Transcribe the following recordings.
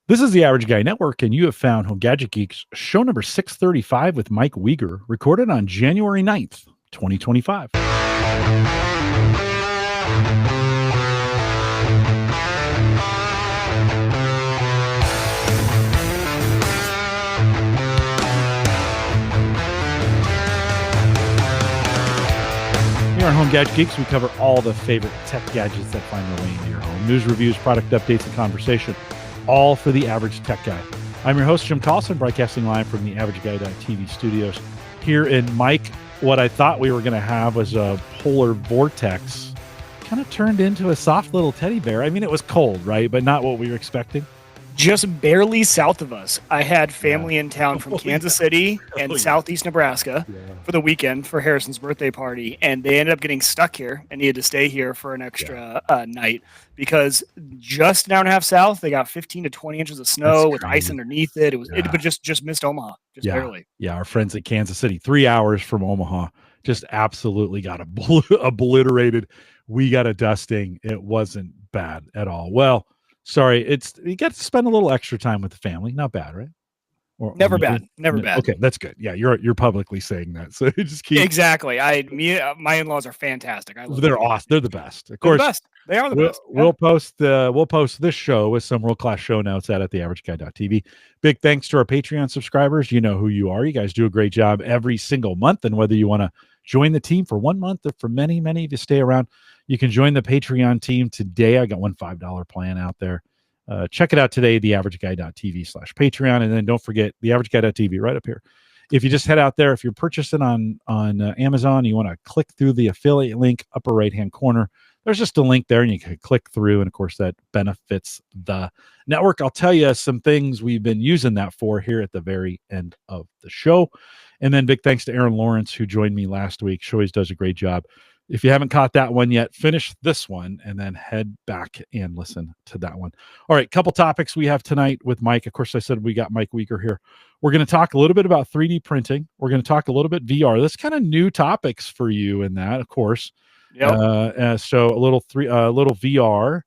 This is the Average Guy Network, and you have found Home Gadget Geeks, show number 635 with Mike Wieger, recorded on January 9th, 2025. Here on Home Gadget Geeks, we cover all the favorite tech gadgets that find their way into your home. News, reviews, product updates, and conversation, all for the average tech guy. I'm your host, Jim Collison, broadcasting live from the AverageGuy.tv studios. Here in Mike, what I thought we were going to have was a polar vortex, kind of turned into a soft little teddy bear. I mean, it was cold, right? But not what we were expecting. Just barely south of us. I had family in town from Kansas City and southeast Nebraska for the weekend for Harrison's birthday party, and they ended up getting stuck here and needed to stay here for an extra night because just an hour and a half south, they got 15 to 20 inches of snow with ice underneath it. It was it just missed Omaha, barely. Yeah, our friends at Kansas City, 3 hours from Omaha, just absolutely got obliterated. We got a dusting. It wasn't bad at all. Well, sorry, you got to spend a little extra time with the family. Not bad, right? Never bad. Okay, that's good. Yeah, you're publicly saying that, so just keep exactly. My in-laws are fantastic. They're awesome. They're the best. Of course, they are the best. We'll post this show with some world class show notes at theaverageguy.tv. Big thanks to our Patreon subscribers. You know who you are. You guys do a great job every single month, and whether you want to join the team for 1 month or for many of you stay around, you can join the Patreon team today. I got one $5 plan out there. Check it out today, theaverageguy.tv/Patreon. And then don't forget theaverageguy.tv right up here. If you just head out there, if you're purchasing on Amazon, you want to click through the affiliate link, upper right-hand corner. There's just a link there and you can click through. And of course, that benefits the network. I'll tell you some things we've been using that for here at the very end of the show. And then big thanks to Aaron Lawrence, who joined me last week. She always does a great job. If you haven't caught that one yet, finish this one and then head back and listen to that one. All right, couple topics we have tonight with Mike. Of course, I said we got Mike Wieger here. We're going to talk a little bit about 3D printing. We're going to talk a little bit VR. That's kind of new topics for you in that, of course. Yep. So a little VR.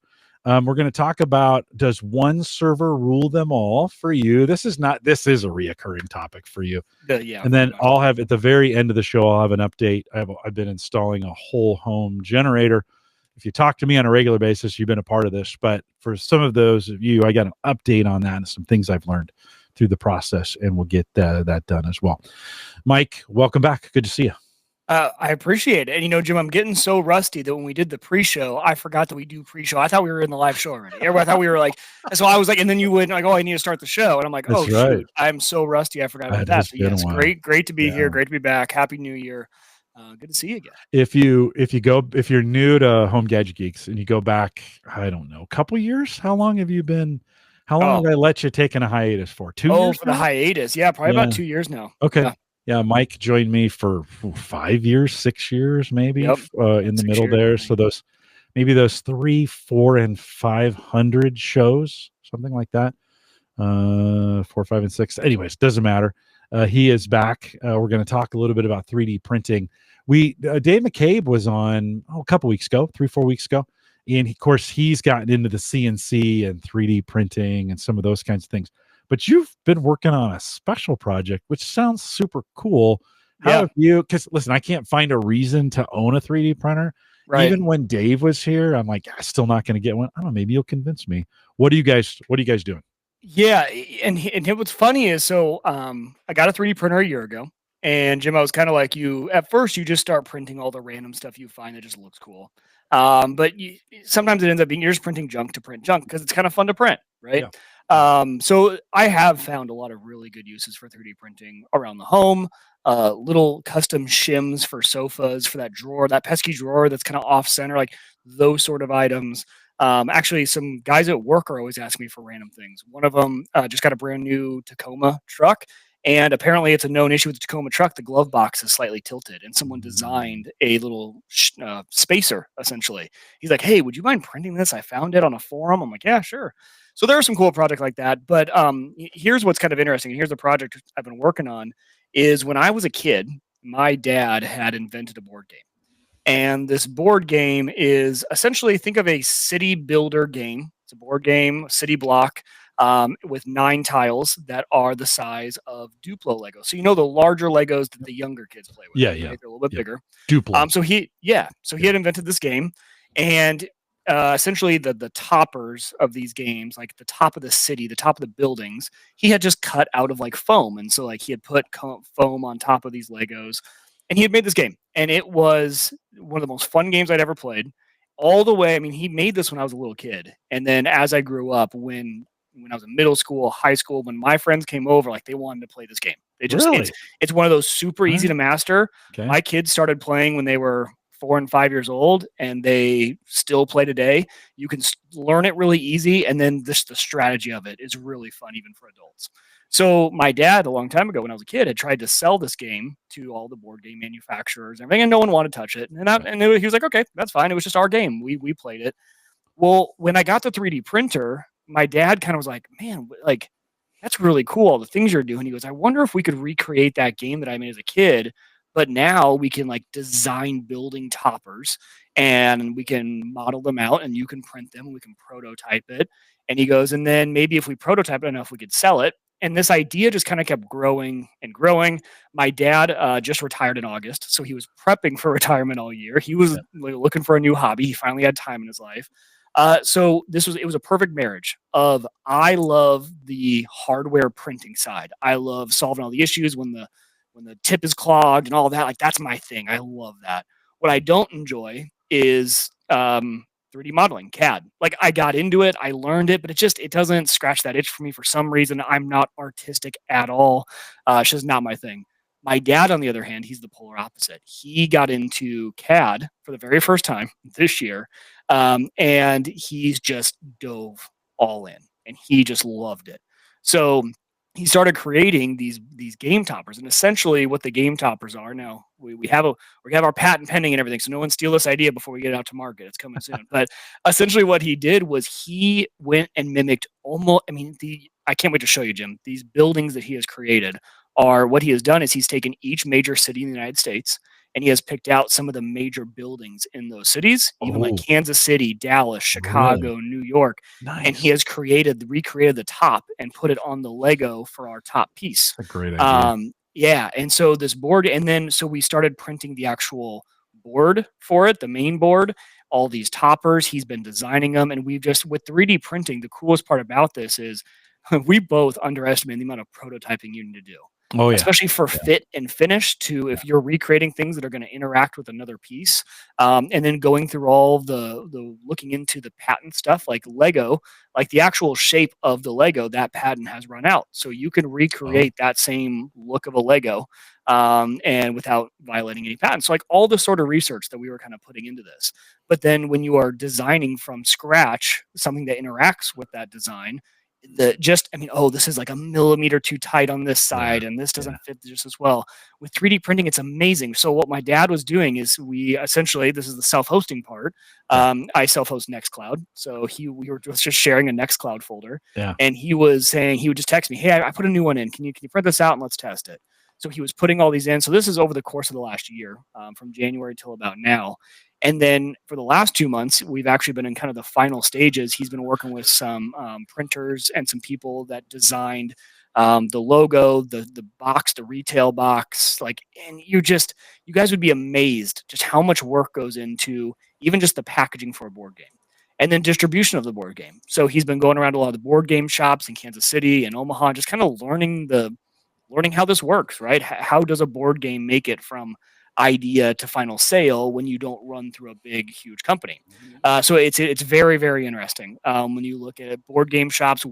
We're going to talk about, does one server rule them all for you? This is a reoccurring topic for you. And then I'll have at the very end of the show, I'll have an update. I've been installing a whole home generator. If you talk to me on a regular basis, you've been a part of this, but for some of those of you, I got an update on that and some things I've learned through the process, and we'll get that done as well. Mike, welcome back. Good to see you. I appreciate it. And, Jim, I'm getting so rusty that when we did the pre-show, I forgot that we do pre-show. I thought we were in the live show already. I thought we were so I was like, and then you went like, oh, I need to start the show. And I'm like, shoot, I'm so rusty. I forgot about that. But yes, great to be here. Great to be back. Happy New Year. Good to see you again. If you're new to Home Gadget Geeks and you go back, I don't know, a couple years, how long have you been? How long did I let you take in a hiatus for? 2 years? For the hiatus. Yeah, probably about 2 years now. Okay. Yeah, Mike joined me for 5 years, 6 years, maybe in the middle there. So those 300, 400, and 500 shows, something like that. 4, 5, and 6. Anyways, doesn't matter. He is back. We're going to talk a little bit about 3D printing. Dave McCabe was on a couple weeks ago, 3-4 weeks ago. And of course, he's gotten into the CNC and 3D printing and some of those kinds of things. But you've been working on a special project, which sounds super cool. How have you? Because listen, I can't find a reason to own a 3D printer. Right. Even when Dave was here, I'm like, I'm still not going to get one. I don't know. Maybe you'll convince me. What are you guys doing? Yeah, and what's funny is, I got a 3D printer a year ago, and Jim, I was kind of like you. At first, you just start printing all the random stuff you find that just looks cool. But sometimes it ends up being you're just printing junk to print junk because it's kind of fun to print, right? Yeah. So I have found a lot of really good uses for 3D printing around the home. Little custom shims for sofas, for that pesky drawer that's kind of off center, like those sort of items. Actually, some guys at work are always asking me for random things. One of them just got a brand new Tacoma truck, and apparently it's a known issue with the Tacoma truck. The glove box is slightly tilted, and someone designed a little spacer, essentially. He's like, hey, would you mind printing this? I found it on a forum. I'm like, yeah, sure. So there are some cool projects like that. But here's what's kind of interesting. Here's the project I've been working on is when I was a kid, my dad had invented a board game. And this board game is essentially, think of a city builder game. It's a board game, city block. with 9 tiles that are the size of Duplo Legos. So the larger Legos that the younger kids play with. Yeah, right? yeah. They're a little bit bigger. Duplo. So he had invented this game, and essentially the toppers of these games, like the top of the city, the top of the buildings, he had just cut out of like foam, and so like he had put foam on top of these Legos, and he had made this game, and it was one of the most fun games I'd ever played. All the way, I mean, he made this when I was a little kid, and then as I grew up, when I was in middle school, high school, when my friends came over, like they wanted to play this game. Really? It's one of those super easy to master. Okay. My kids started playing when they were 4 and 5 years old, and they still play today. You can learn it really easy, and then the strategy of it is really fun, even for adults. So my dad, a long time ago when I was a kid, had tried to sell this game to all the board game manufacturers and everything, and no one wanted to touch it. And he was like, okay, that's fine. It was just our game. We played it. Well, when I got the 3D printer, my dad kind of was like, man, like, that's really cool, all the things you're doing. He goes, I wonder if we could recreate that game that I made as a kid, but now we can like design building toppers and we can model them out and you can print them and we can prototype it. And he goes, and then maybe if we prototype it enough, we could sell it. And this idea just kind of kept growing and growing. My dad just retired in August, so he was prepping for retirement all year. He was looking for a new hobby. He finally had time in his life. So it was a perfect marriage of, I love the hardware printing side. I love solving all the issues when the tip is clogged and all that. Like, that's my thing. I love that. What I don't enjoy is 3D modeling, CAD. Like, I got into it, I learned it, but it doesn't scratch that itch for me for some reason. I'm not artistic at all. It's just not my thing. My dad, on the other hand, he's the polar opposite. He got into CAD for the very first time this year, and he's just dove all in, and he just loved it. So he started creating these game toppers, and essentially what the game toppers are now. We have our patent pending and everything, so no one steal this idea before we get it out to market. It's coming soon. But essentially, what he did was he went and mimicked almost. I mean, I can't wait to show you, Jim. These buildings that he has created are, what he has done is he's taken each major city in the United States and he has picked out some of the major buildings in those cities, even like Kansas City, Dallas, Chicago, New York. Nice. And he has recreated the top and put it on the Lego for our top piece. A great idea. Yeah. And so this board, and then so we started printing the actual board for it, the main board, all these toppers. He's been designing them. And we've just, with 3D printing, the coolest part about this is we both underestimate the amount of prototyping you need to do. Oh, yeah. Especially for fit and finish, if you're recreating things that are going to interact with another piece, and then going through all the looking into the patent stuff, like Lego, like the actual shape of the Lego, that patent has run out, so you can recreate that same look of a Lego, and without violating any patents. So like all the sort of research that we were kind of putting into this, but then when you are designing from scratch something that interacts with that design. This is like a millimeter too tight on this side, and this doesn't fit just as well. With 3D printing, it's amazing. So what my dad was doing is this is the self-hosting part. I self-host Nextcloud. So we were just sharing a Nextcloud folder, and he was saying, he would just text me, hey, I put a new one in. Can you print this out and let's test it? So he was putting all these in. So this is over the course of the last year, from January till about now. And then for the last 2 months, we've actually been in kind of the final stages. He's been working with some printers and some people that designed the logo, the box, the retail box. And you guys would be amazed just how much work goes into even just the packaging for a board game. And then distribution of the board game. So he's been going around a lot of the board game shops in Kansas City and Omaha, just kind of learning how this works, right? How does a board game make it from idea to final sale when you don't run through a big, huge company? So it's very, very interesting. When you look at it, board game shops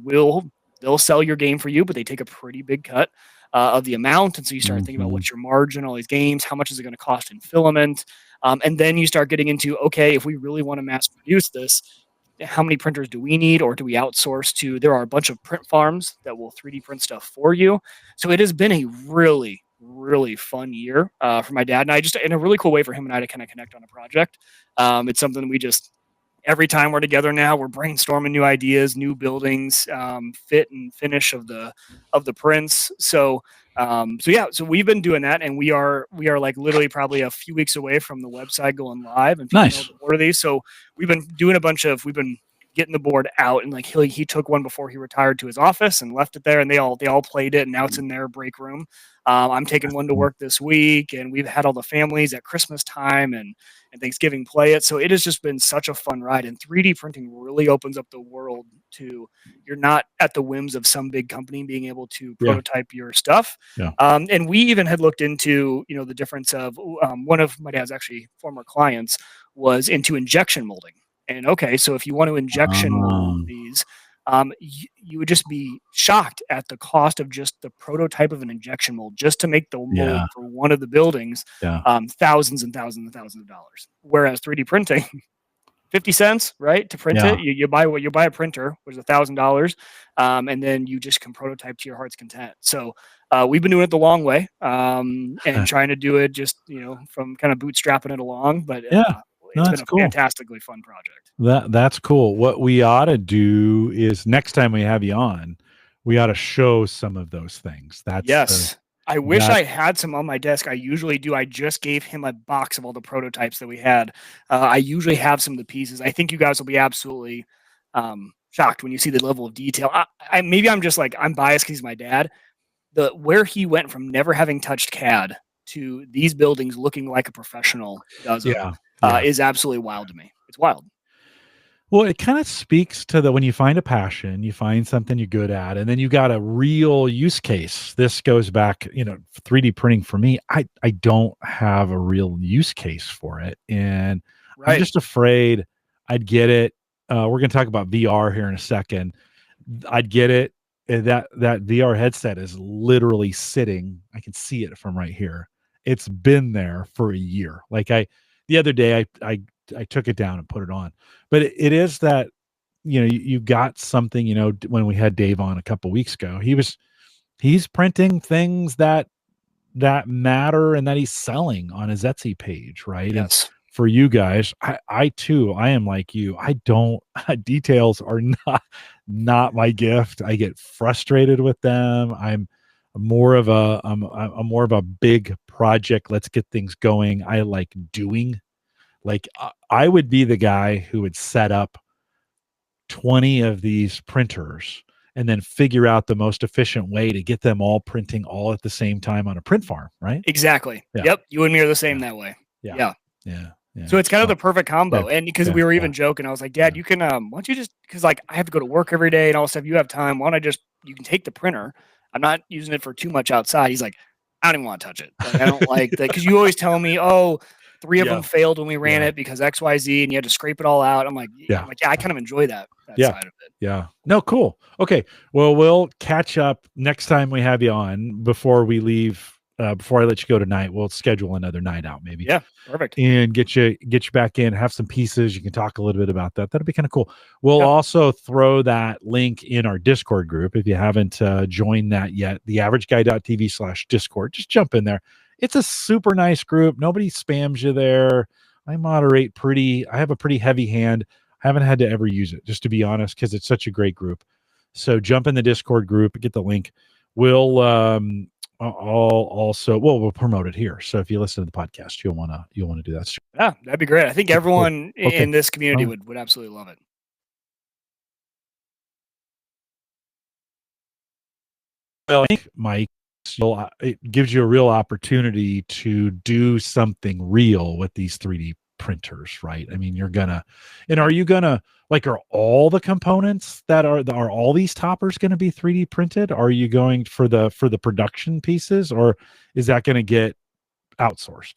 they'll sell your game for you, but they take a pretty big cut of the amount. And so you start thinking about what's your margin, all these games, how much is it going to cost in filament? And then you start getting into, okay, if we really want to mass produce this, how many printers do we need, or do we outsource to? There are a bunch of print farms that will 3D print stuff for you. So it has been a really, really fun year for my dad and I, just in a really cool way for him and I to kind of connect on a project. It's something we just, every time we're together now, we're brainstorming new ideas, new buildings, fit and finish of the prints. So we've been doing that, and we are like literally probably a few weeks away from the website going live and nice. More of these. So we've been doing we've been getting the board out, and like he took one before he retired to his office and left it there, and they all played it, and now it's in their break room. I'm taking one to work this week, and we've had all the families at Christmas time and Thanksgiving play it. So it has just been such a fun ride, and 3D printing really opens up the world to, you're not at the whims of some big company being able to prototype your stuff. Yeah. And we even had looked into, the difference of one of my dad's actually former clients was into injection molding. And okay, so if you want to injection mold these, you would just be shocked at the cost of just the prototype of an injection mold, just to make the mold for one of the buildings, thousands and thousands and thousands of dollars. Whereas 3D printing, 50 cents, right, to print it. You buy a printer, which is $1,000, and then you just can prototype to your heart's content. So we've been doing it the long way, and trying to do it just from kind of bootstrapping it along. But it's been a fantastically fun project. That's cool. What we ought to do is next time we have you on, we ought to show some of those things. I wish I had some on my desk. I usually do. I just gave him a box of all the prototypes that we had. I usually have some of the pieces. I think you guys will be absolutely shocked when you see the level of detail. Maybe I'm just like, I'm biased because he's my dad. Where he went from never having touched CAD to these buildings looking like a professional does is absolutely wild to me. It's wild. Well, it kind of speaks to when you find a passion, you find something you're good at, and then you got a real use case. This goes back, 3D printing for me. I don't have a real use case for it. And I'm just afraid I'd get it. We're going to talk about VR here in a second. I'd get it. That VR headset is literally sitting. I can see it from right here. It's been there for a year. Like the other day, I took it down and put it on, but it is that, you got something, when we had Dave on a couple weeks ago, he's printing things that matter and that he's selling on his Etsy page. Right. Yes. And for you guys, I too, I am like you. I don't, details are not my gift. I get frustrated with them. I'm more of a big project. Let's get things going. I like doing. Like I would be the guy who would set up 20 of these printers and then figure out the most efficient way to get them all printing all at the same time on a print farm, right? Exactly. Yeah. Yep. You and me are the same that way. Yeah. So it's kind of the perfect combo. And because we were even joking, I was like, Dad, you can, why don't you just, because like I have to go to work every day and all stuff, you have time. Why don't you can take the printer. I'm not using it for too much outside. He's like, I don't even want to touch it. Like, I don't like that. Because you always tell me, 3 of them failed when we ran it because XYZ, and you had to scrape it all out. I'm like, I kind of enjoy that side of it. Yeah. No, cool. Okay. Well, we'll catch up next time we have you on. Before we leave, before I let you go tonight, we'll schedule another night out maybe. Yeah, perfect. And get you back in, have some pieces. You can talk a little bit about that. That'd be kind of cool. We'll also throw that link in our Discord group. If you haven't joined that yet, theaverageguy.tv/Discord, just jump in there. It's a super nice group. Nobody spams you there. I moderate I have a pretty heavy hand. I haven't had to ever use it, just to be honest, because it's such a great group. So jump in the Discord group, get the link. We'll we'll promote it here. So if you listen to the podcast, you'll want to do that. Yeah, that'd be great. I think everyone in this community would absolutely love it. Well, I think, Mike, it gives you a real opportunity to do something real with these 3D printers, right? I mean, are you gonna like, are all the components are all these toppers going to be 3D printed? Are you going for the production pieces, or is that going to get outsourced?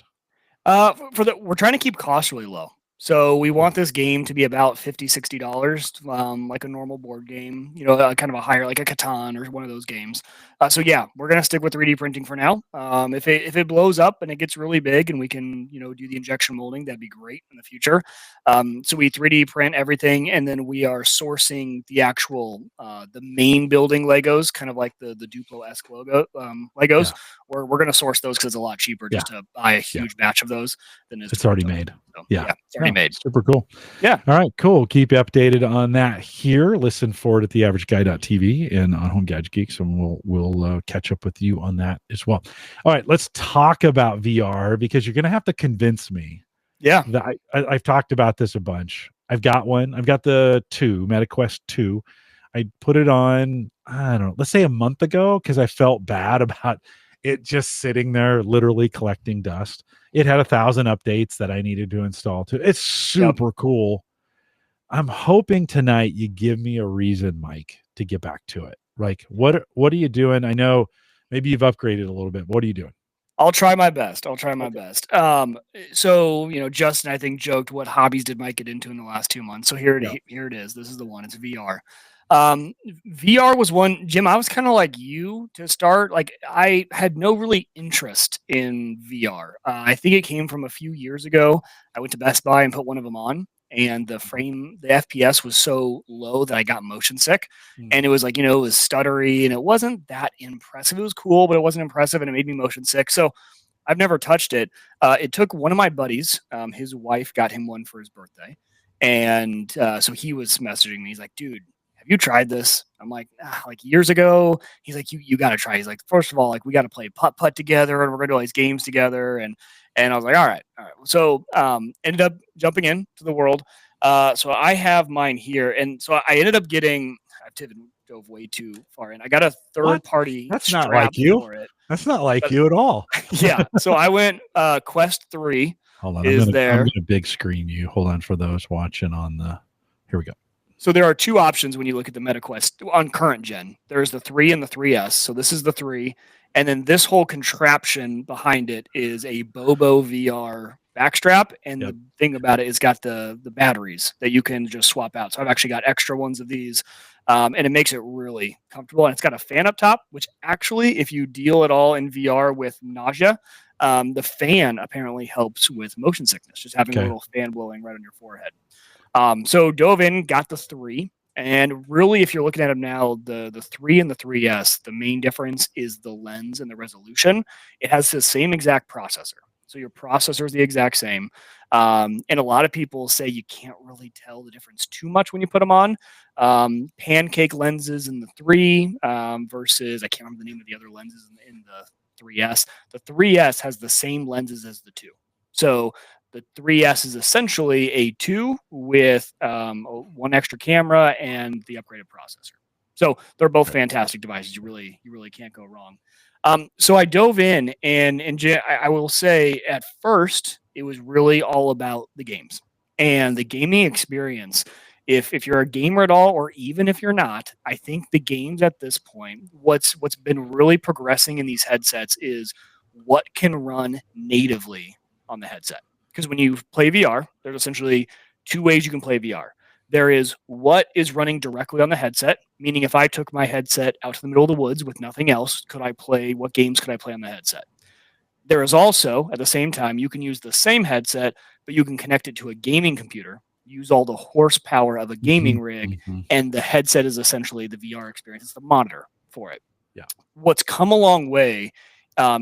We're trying to keep costs really low. So we want this game to be about $50, $60, like a normal board game, kind of a higher, like a Catan or one of those games. So yeah, we're going to stick with 3D printing for now. If it blows up and it gets really big and we can, do the injection molding, that'd be great in the future. So we 3D print everything, and then we are sourcing the actual, the main building Legos, kind of like the Duplo-esque Legos, where we're going to source those because it's a lot cheaper just to buy a huge batch of those than it's already made. So, it's already made. Super cool. Yeah. All right, cool. Keep you updated on that here. Listen for it at theaverageguy.tv and on Home Gadget Geeks, and we'll catch up with you on that as well. All right, let's talk about VR, because you're going to have to convince me. Yeah. That I've talked about this a bunch. I've got one. I've got the MetaQuest 2. I put it on, I don't know, let's say a month ago because I felt bad about it just sitting there literally collecting dust. It had 1,000 updates that I needed to install too. It's Yep. super cool. I'm hoping tonight you give me a reason, Mike, to get back to it. Like, what are you doing? I know maybe you've upgraded a little bit. What are you doing? I'll try my best. I'll try my Okay. best. So Justin, I think, joked, "What hobbies did Mike get into in the last 2 months?" So here Yeah. it is. This is the one. It's VR. VR was one, Jim. I was kind of like you to start. Like, I had no really interest in VR. I think it came from a few years ago. I went to Best Buy and put one of them on, and the FPS was so low that I got motion sick. Mm. And it was like, it was stuttery and it wasn't that impressive. It was cool, but it wasn't impressive and it made me motion sick. So I've never touched it. It took one of my buddies, his wife got him one for his birthday. And so he was messaging me. He's like, "Dude, have you tried this?" I'm like, like years ago. He's like, you got to try. He's like, "First of all, like we got to play putt together and we're going to do all these games together." And I was like, all right. So ended up jumping into the world. So I have mine here. And so I ended up getting, I've dove way too far in. I got a What? third party That's not strap like you. for it. That's not like But you at all. yeah, so I went Quest 3 Hold on. is I'm there. gonna big screen you. Hold on for those watching on the. Here we go. So there are two options when you look at the MetaQuest on current gen. There's the 3 and the 3S. So this is the 3. And then this whole contraption behind it is a Bobo VR backstrap. And Yep. the thing about it is got the batteries that you can just swap out. So I've actually got extra ones of these. And it makes it really comfortable. And it's got a fan up top, which actually, if you deal at all in VR with nausea, the fan apparently helps with motion sickness, just having a little fan blowing right on your forehead. So dove in, got the 3. And really, if you're looking at them now, the 3 and the 3S, the main difference is the lens and the resolution. It has the same exact processor. So your processor is the exact same. And a lot of people say you can't really tell the difference too much when you put them on. Pancake lenses in the 3 versus, I can't remember the name of the other lenses in the 3S. The 3S has the same lenses as the 2. So the 3S is essentially a 2 with one extra camera and the upgraded processor. So they're both fantastic devices. You really can't go wrong. So I dove in, and I will say at first it was really all about the games and the gaming experience. If you're a gamer at all, or even if you're not, I think the games at this point, what's been really progressing in these headsets is what can run natively on the headset. Because when you play VR, there's essentially two ways you can play VR. There is what is running directly on the headset, meaning if I took my headset out to the middle of the woods with nothing else, what games could I play on the headset? There is also, at the same time, you can use the same headset, but you can connect it to a gaming computer, use all the horsepower of a gaming rig, and the headset is essentially the VR experience. It's the monitor for it. Yeah. What's come a long way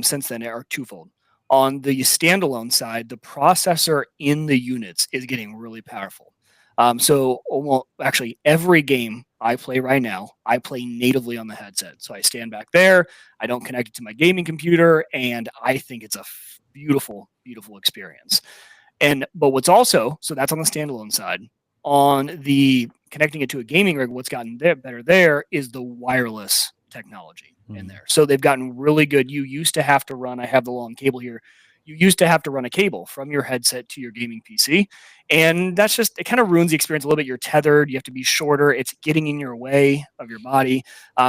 since then are twofold. On the standalone side, the processor in the units is getting really powerful. Actually, every game I play right now, I play natively on the headset. So I stand back there, I don't connect it to my gaming computer, and I think it's a beautiful, beautiful experience. But what's also, so that's on the standalone side. On the connecting it to a gaming rig, what's gotten better there is the wireless technology in there. So they've gotten really good. You used to have to run, I have the long cable here. You used to have to run a cable from your headset to your gaming PC. And that's just, it kind of ruins the experience a little bit. You're tethered, you have to be shorter, it's getting in your way of your body.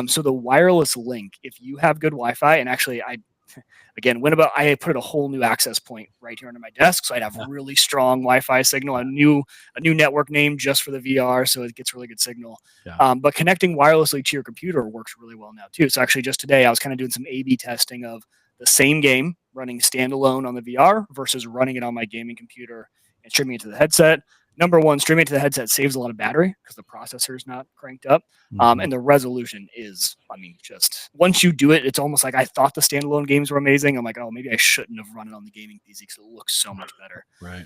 So the wireless link, if you have good Wi-Fi, and actually I put a whole new access point right here under my desk, so I'd have really strong Wi-Fi signal. A new network name just for the VR, so it gets really good signal. Yeah. But connecting wirelessly to your computer works really well now too. So actually, just today I was kind of doing some A/B testing of the same game running standalone on the VR versus running it on my gaming computer and streaming it to the headset. Number one, streaming it to the headset saves a lot of battery because the processor is not cranked up. And the resolution is, just once you do it, it's almost like I thought the standalone games were amazing. I'm like, oh, maybe I shouldn't have run it on the gaming PC because it looks so much better. Right.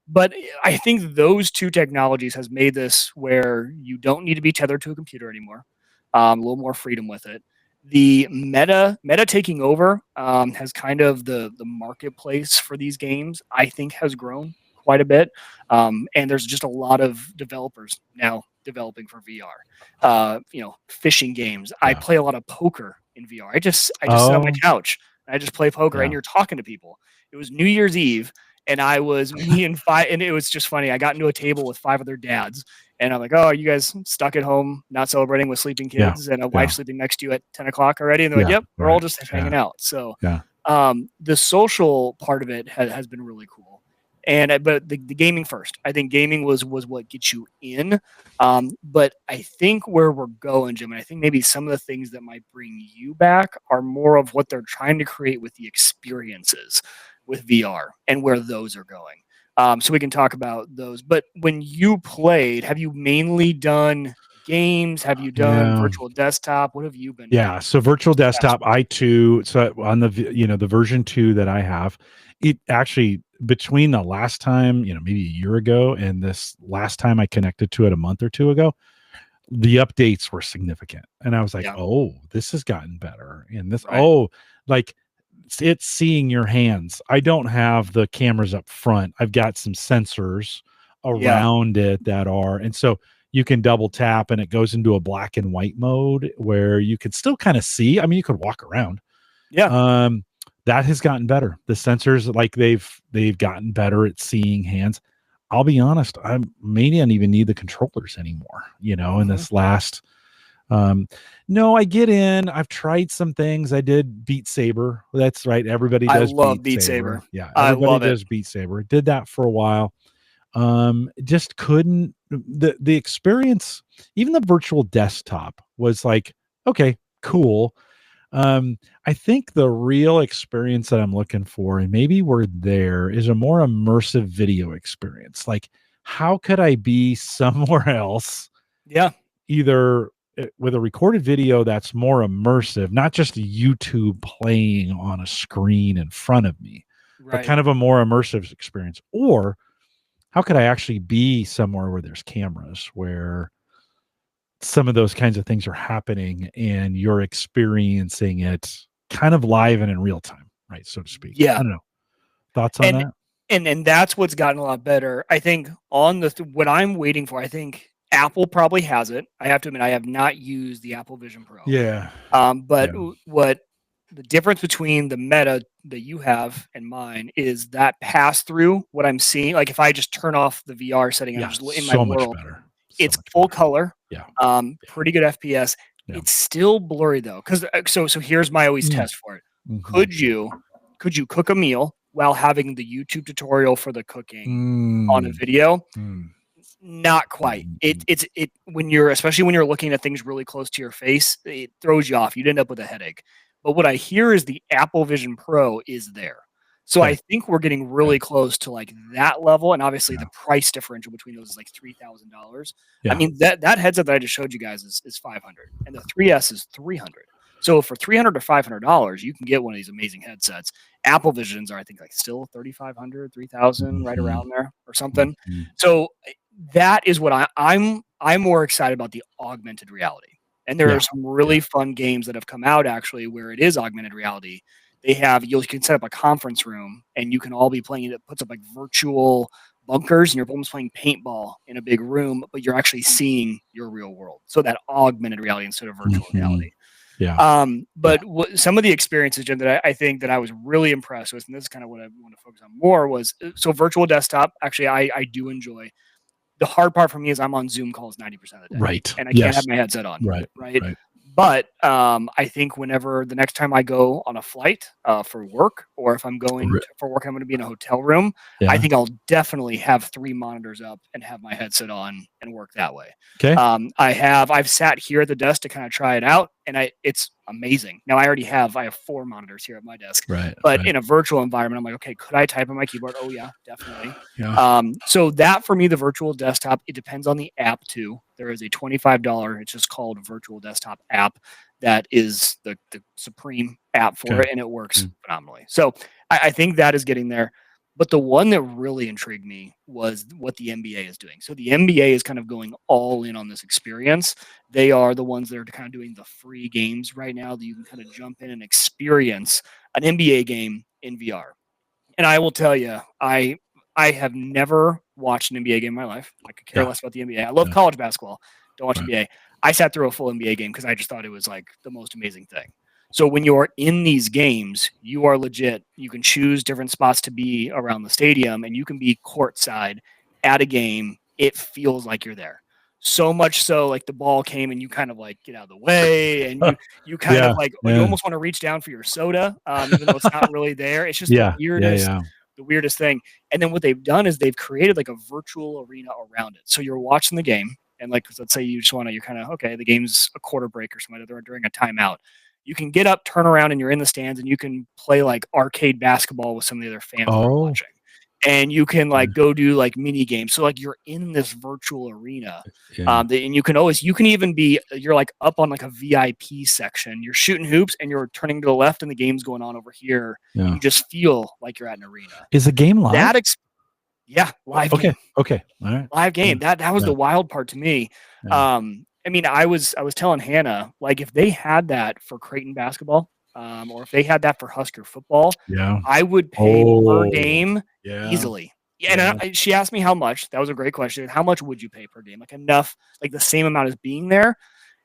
But I think those two technologies has made this where you don't need to be tethered to a computer anymore. A little more freedom with it. The meta taking over has kind of the marketplace for these games, I think, has grown quite a bit. And there's just a lot of developers now developing for VR. Fishing games. I play a lot of poker in VR. I just sit on my couch and I just play poker, and you're talking to people. It was New Year's Eve, and I was me and five, and it was just funny. I got into a table with 5 other dads, and I'm like, "Oh, are you guys stuck at home, not celebrating with sleeping kids, and a wife sleeping next to you at 10 o'clock already?" And they're like, "Yep, we're all just hanging out." So, the social part of it has been really cool. But the gaming first. I think gaming was what gets you in. But I think where we're going, Jim, and I think maybe some of the things that might bring you back are more of what they're trying to create with the experiences with VR and where those are going. So we can talk about those. But when you played, have you mainly done games? Have you done virtual desktop? What have you been doing? So virtual desktop, so on the the version 2 that I have, it actually, between the last time, maybe a year ago, and this last time I connected to it a month or two ago, the updates were significant. And I was like, oh, this has gotten better. And this, like, it's seeing your hands. I don't have the cameras up front. I've got some sensors around it that are, and so you can double tap and it goes into a black and white mode where you could still kind of see. I mean, you could walk around. That has gotten better. The sensors, like, they've gotten better at seeing hands. I'll be honest, I maybe don't even need the controllers anymore, in this last. No, I get in. I've tried some things. I did Beat Saber. That's right. Everybody does. I love Beat Saber. Yeah, everybody does Beat Saber. Did that for a while. Just couldn't. The experience, even the virtual desktop, was like, okay, cool. I think the real experience that I'm looking for, and maybe we're there, is a more immersive video experience. Like, how could I be somewhere else? Either with a recorded video that's more immersive, not just YouTube playing on a screen in front of me, but kind of a more immersive experience. Or how could I actually be somewhere where there's cameras, where some of those kinds of things are happening and you're experiencing it kind of live and in real time, right? So to speak. I don't know. Thoughts on that? And that's what's gotten a lot better. I think on what I'm waiting for, I think Apple probably has it. I have to admit, I have not used the Apple Vision Pro. But what the difference between the Meta that you have and mine is that pass through what I'm seeing. Like, if I just turn off the VR setting and I'm just in my world, it's full color. Pretty good FPS. It's still blurry though. So here's my always test for it. Could you cook a meal while having the YouTube tutorial for the cooking on a video? Not quite. It's especially when you're looking at things really close to your face, it throws you off. You'd end up with a headache. But what I hear is the Apple Vision Pro is there. So I think we're getting really close to like that level. And obviously the price differential between those is like $3,000. I mean, that headset that I just showed you guys is $500, and the 3S is $300. So for $300 to $500, you can get one of these amazing headsets. Apple Visions are, I think, like still $3,500, $3,000, right around there or something. So that is what I'm more excited about, the augmented reality. And there are some really fun games that have come out actually where it is augmented reality. You can set up a conference room and you can all be playing it. It puts up like virtual bunkers and you're almost playing paintball in a big room, but you're actually seeing your real world. So that augmented reality instead of virtual reality. Some of the experiences, Jim, that I think that I was really impressed with, and this is kind of what I want to focus on more, was so virtual desktop. Actually, I do enjoy. The hard part for me is I'm on Zoom calls 90% of the day. And I can't have my headset on. But I think whenever the next time I go on a flight for work, or if I'm going for work, I'm going to be in a hotel room. I think I'll definitely have 3 monitors up and have my headset on and work that way. I've sat here at the desk to kind of try it out, and it's amazing. Now I have 4 monitors here at my desk, but in a virtual environment, I'm like, okay, could I type on my keyboard? Oh yeah, definitely. So that for me, the virtual desktop, it depends on the app too. There is a $25, it's just called Virtual Desktop app, that is the supreme app for it, and it works phenomenally. So I think that is getting there. But the one that really intrigued me was what the NBA is doing. So the NBA is kind of going all in on this experience. They are the ones that are kind of doing the free games right now that you can kind of jump in and experience an NBA game in VR. And I will tell you, I I have never watched an NBA game in my life. I could care Yeah. less about the NBA. I love Yeah. college basketball. Don't watch Right. NBA. I sat through a full NBA game because I just thought it was like the most amazing thing. So when you're in these games, you are legit. You can choose different spots to be around the stadium, and you can be courtside at a game. It feels like you're there. So much so, like the ball came and you kind of like get out of the way, and you kind Yeah. of like you Yeah. almost want to reach down for your soda, even though it's not really there. It's just Yeah. Yeah. the weirdest thing. And then what they've done is they've created like a virtual arena around it. So you're watching the game, and like let's say you just want to, you're kind of okay, the game's a quarter break or something, or during a timeout. You can get up, turn around, and you're in the stands, and you can play like arcade basketball with some of the other fans that are Oh. watching. And you can like go do like mini games. So like you're in this virtual arena, Yeah. and you can even be, you're like up on like a VIP section. You're shooting hoops and you're turning to the left, and the game's going on over here. Yeah. And you just feel like you're at an arena. Is the game live? Yeah, live Okay. game. Okay. All right. Live game. Yeah. That was the wild part to me. Yeah. I mean, I was telling Hannah, like if they had that for Creighton basketball, or if they had that for Husker football, Yeah. I would pay per Oh. game Yeah. easily. Yeah, and she asked me how much. That was a great question. How much would you pay per game? Like enough, like the same amount as being there.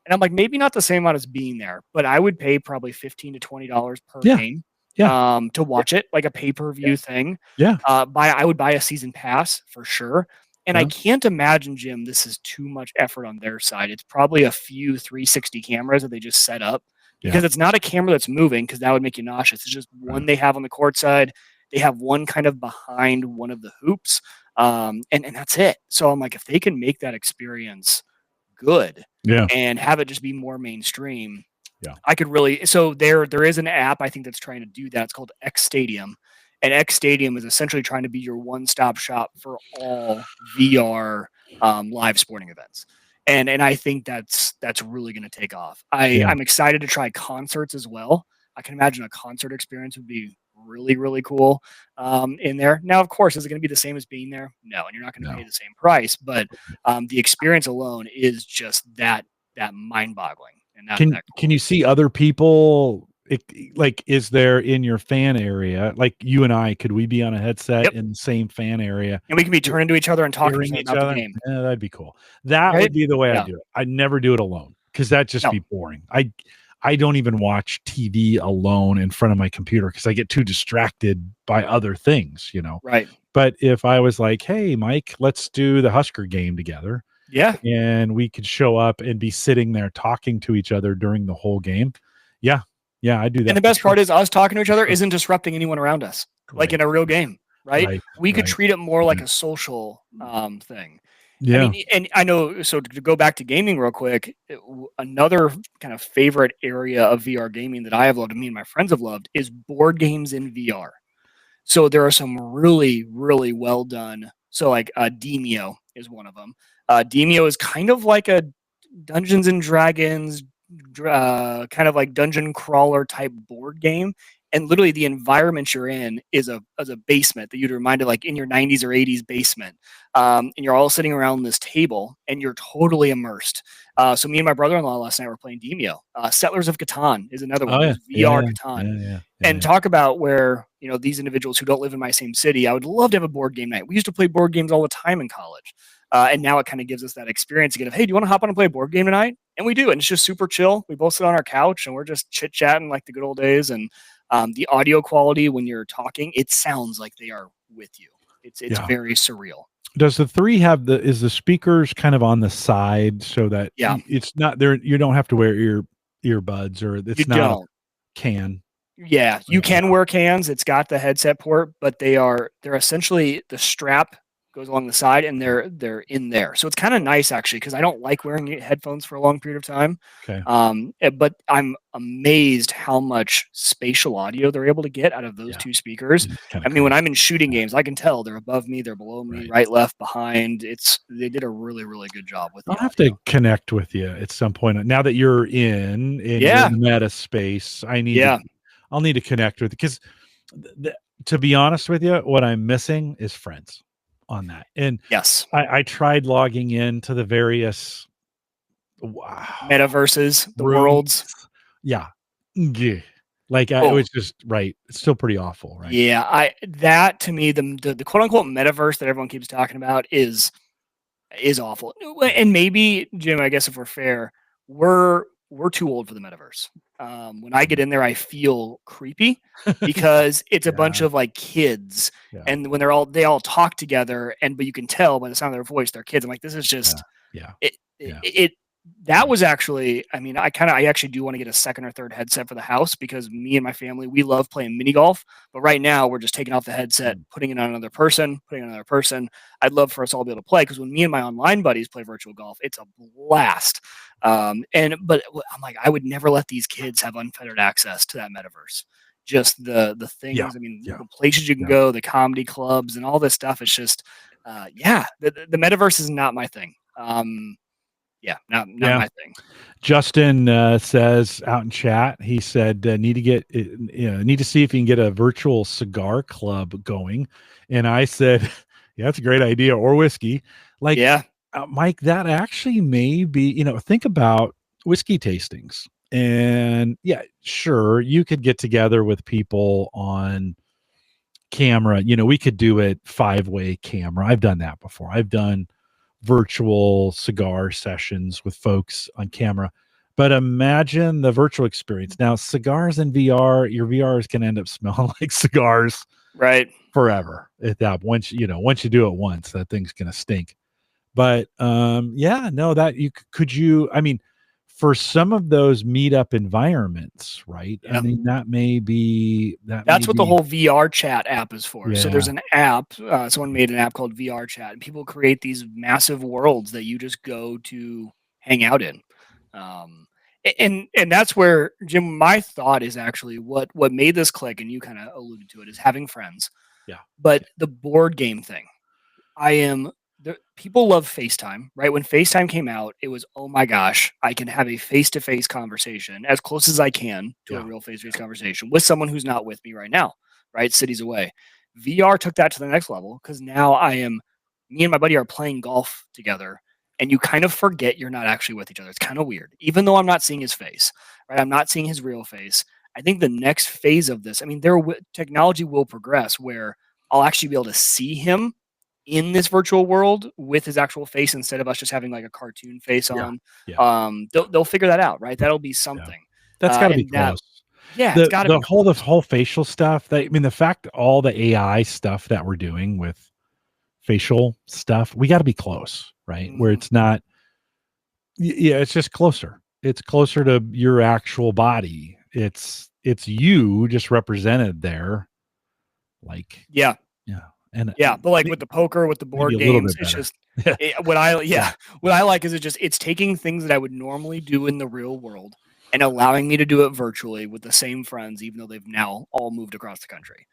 And I'm like, maybe not the same amount as being there, but I would pay probably $15 to $20 per game. Yeah. To watch it, like a pay-per-view thing. Yeah. I would buy a season pass for sure. And I Yeah. can't imagine, Jim, this is too much effort on their side. It's probably a few 360 cameras that they just set up, because it's not a camera that's moving, because that would make you nauseous. It's just one they have on the court side. They have one kind of behind one of the hoops. And that's it. So I'm like, if they can make that experience good and have it just be more mainstream, I could really. So there is an app I think that's trying to do that. It's called X Stadium, and X Stadium is essentially trying to be your one-stop shop for all VR live sporting events. And I think that's really going to take off. I'm excited to try concerts as well. I can imagine a concert experience would be really, really cool in there. Now, of course, is it going to be the same as being there? No, and you're not going to pay the same price. But the experience alone is just that mind-boggling. And can you see other people? Like, is there in your fan area, like you and I, could we be on a headset in the same fan area, and we can be turning to each other and talking to each about other? the game? Yeah, that'd be cool. That would be the way I do it. I'd never do it alone, because that'd just be boring. I don't even watch TV alone in front of my computer, because I get too distracted by other things, Right. But if I was like, hey, Mike, let's do the Husker game together. Yeah. And we could show up and be sitting there talking to each other during the whole game. Yeah. Yeah, I do that. And the best part is us talking to each other isn't disrupting anyone around us, like in a real game, right? We could treat it more like a social thing. Yeah. I mean, and I know, so to go back to gaming real quick, another kind of favorite area of VR gaming that I have loved, and me and my friends have loved, is board games in VR. So there are some really, really well done. So like Demio is one of them. Demio is kind of like a Dungeons and Dragons, kind of like dungeon crawler type board game. And literally the environment you're in is a basement that you'd reminded like in your 90s or 80s basement. And you're all sitting around this table and you're totally immersed. So me and my brother-in-law last night were playing Demio. Settlers of Catan is another one. VR Catan. And talk about where, these individuals who don't live in my same city, I would love to have a board game night. We used to play board games all the time in college. And now it kind of gives us that experience again of, hey, do you want to hop on and play a board game tonight? And we do. And it's just super chill. We both sit on our couch and we're just chit-chatting like the good old days. And the audio quality when you're talking, it sounds like they are with you. It's very surreal. Does the 3 have is the speakers kind of on the side so that it's not there? You don't have to wear earbuds, or it's not a can. Yeah, you can wear cans. It's got the headset port, but they're essentially the strap goes along the side and they're in there. So it's kind of nice actually, because I don't like wearing headphones for a long period of time. Okay. But I'm amazed how much spatial audio they're able to get out of those two speakers. I mean, when I'm in shooting games, I can tell they're above me, they're below me, right, left, behind. They did a really, really good job with. I'll have to connect with you at some point. Now that you're in your meta space, I'll need to connect with, because to be honest with you, what I'm missing is friends on that. And yes, I tried logging into the various metaverses, the worlds. Yeah. Like it was just right. It's still pretty awful, right? Yeah, that to me, the quote unquote metaverse that everyone keeps talking about is awful. And maybe, Jim, I guess if we're fair, we're too old for the metaverse. When I get in there, I feel creepy because it's a bunch of like kids, and when they all talk together, but you can tell by the sound of their voice they're kids. I'm like, this is just it. That was actually, I mean, I actually do want to get a second or third headset for the house because me and my family, we love playing mini golf. But right now, we're just taking off the headset, putting it on another person, I'd love for us all to be able to play because when me and my online buddies play virtual golf, it's a blast. But I'm like, I would never let these kids have unfettered access to that metaverse. Just the things, I mean, the places you can go, the comedy clubs, and all this stuff. It's just, the metaverse is not my thing. Not my thing. Justin says out in chat, he said, need to see if you can get a virtual cigar club going. And I said, yeah, that's a great idea. Or whiskey. Like, Mike, that actually may be, think about whiskey tastings. And sure, you could get together with people on camera. We could do it 5-way camera. I've done that before. I've done virtual cigar sessions with folks on camera, but imagine the virtual experience. Now, cigars in VR, your VR is going to end up smelling like cigars, right, forever. At that once you do it once, that thing's going to stink. But that I mean, for some of those meetup environments, right? I mean, that's what the whole VR chat app is for. So there's an app, someone made an app called VR chat, and people create these massive worlds that you just go to hang out in. And that's where, Jim, my thought is actually what made this click, and you kind of alluded to it, is having friends. But the board game thing, people love FaceTime, right? When FaceTime came out, it was, oh my gosh, I can have a face-to-face conversation as close as I can to a real face-to-face conversation with someone who's not with me right now, right? Cities away. VR took that to the next level because now me and my buddy are playing golf together, and you kind of forget you're not actually with each other. It's kind of weird, even though I'm not seeing his face, right? I'm not seeing his real face. I think the next phase of this, I mean, technology will progress where I'll actually be able to see him in this virtual world with his actual face instead of us just having like a cartoon face on. They'll figure that out, right? That'll be something. That's got to be close. It's got to be the whole facial stuff. The fact all the AI stuff that we're doing with facial stuff, we got to be close, right? Where it's not. It's just closer. It's closer to your actual body. It's you just represented there, like but like with the poker, with the board games, it's just what I like is it's taking things that I would normally do in the real world and allowing me to do it virtually with the same friends, even though they've now all moved across the country.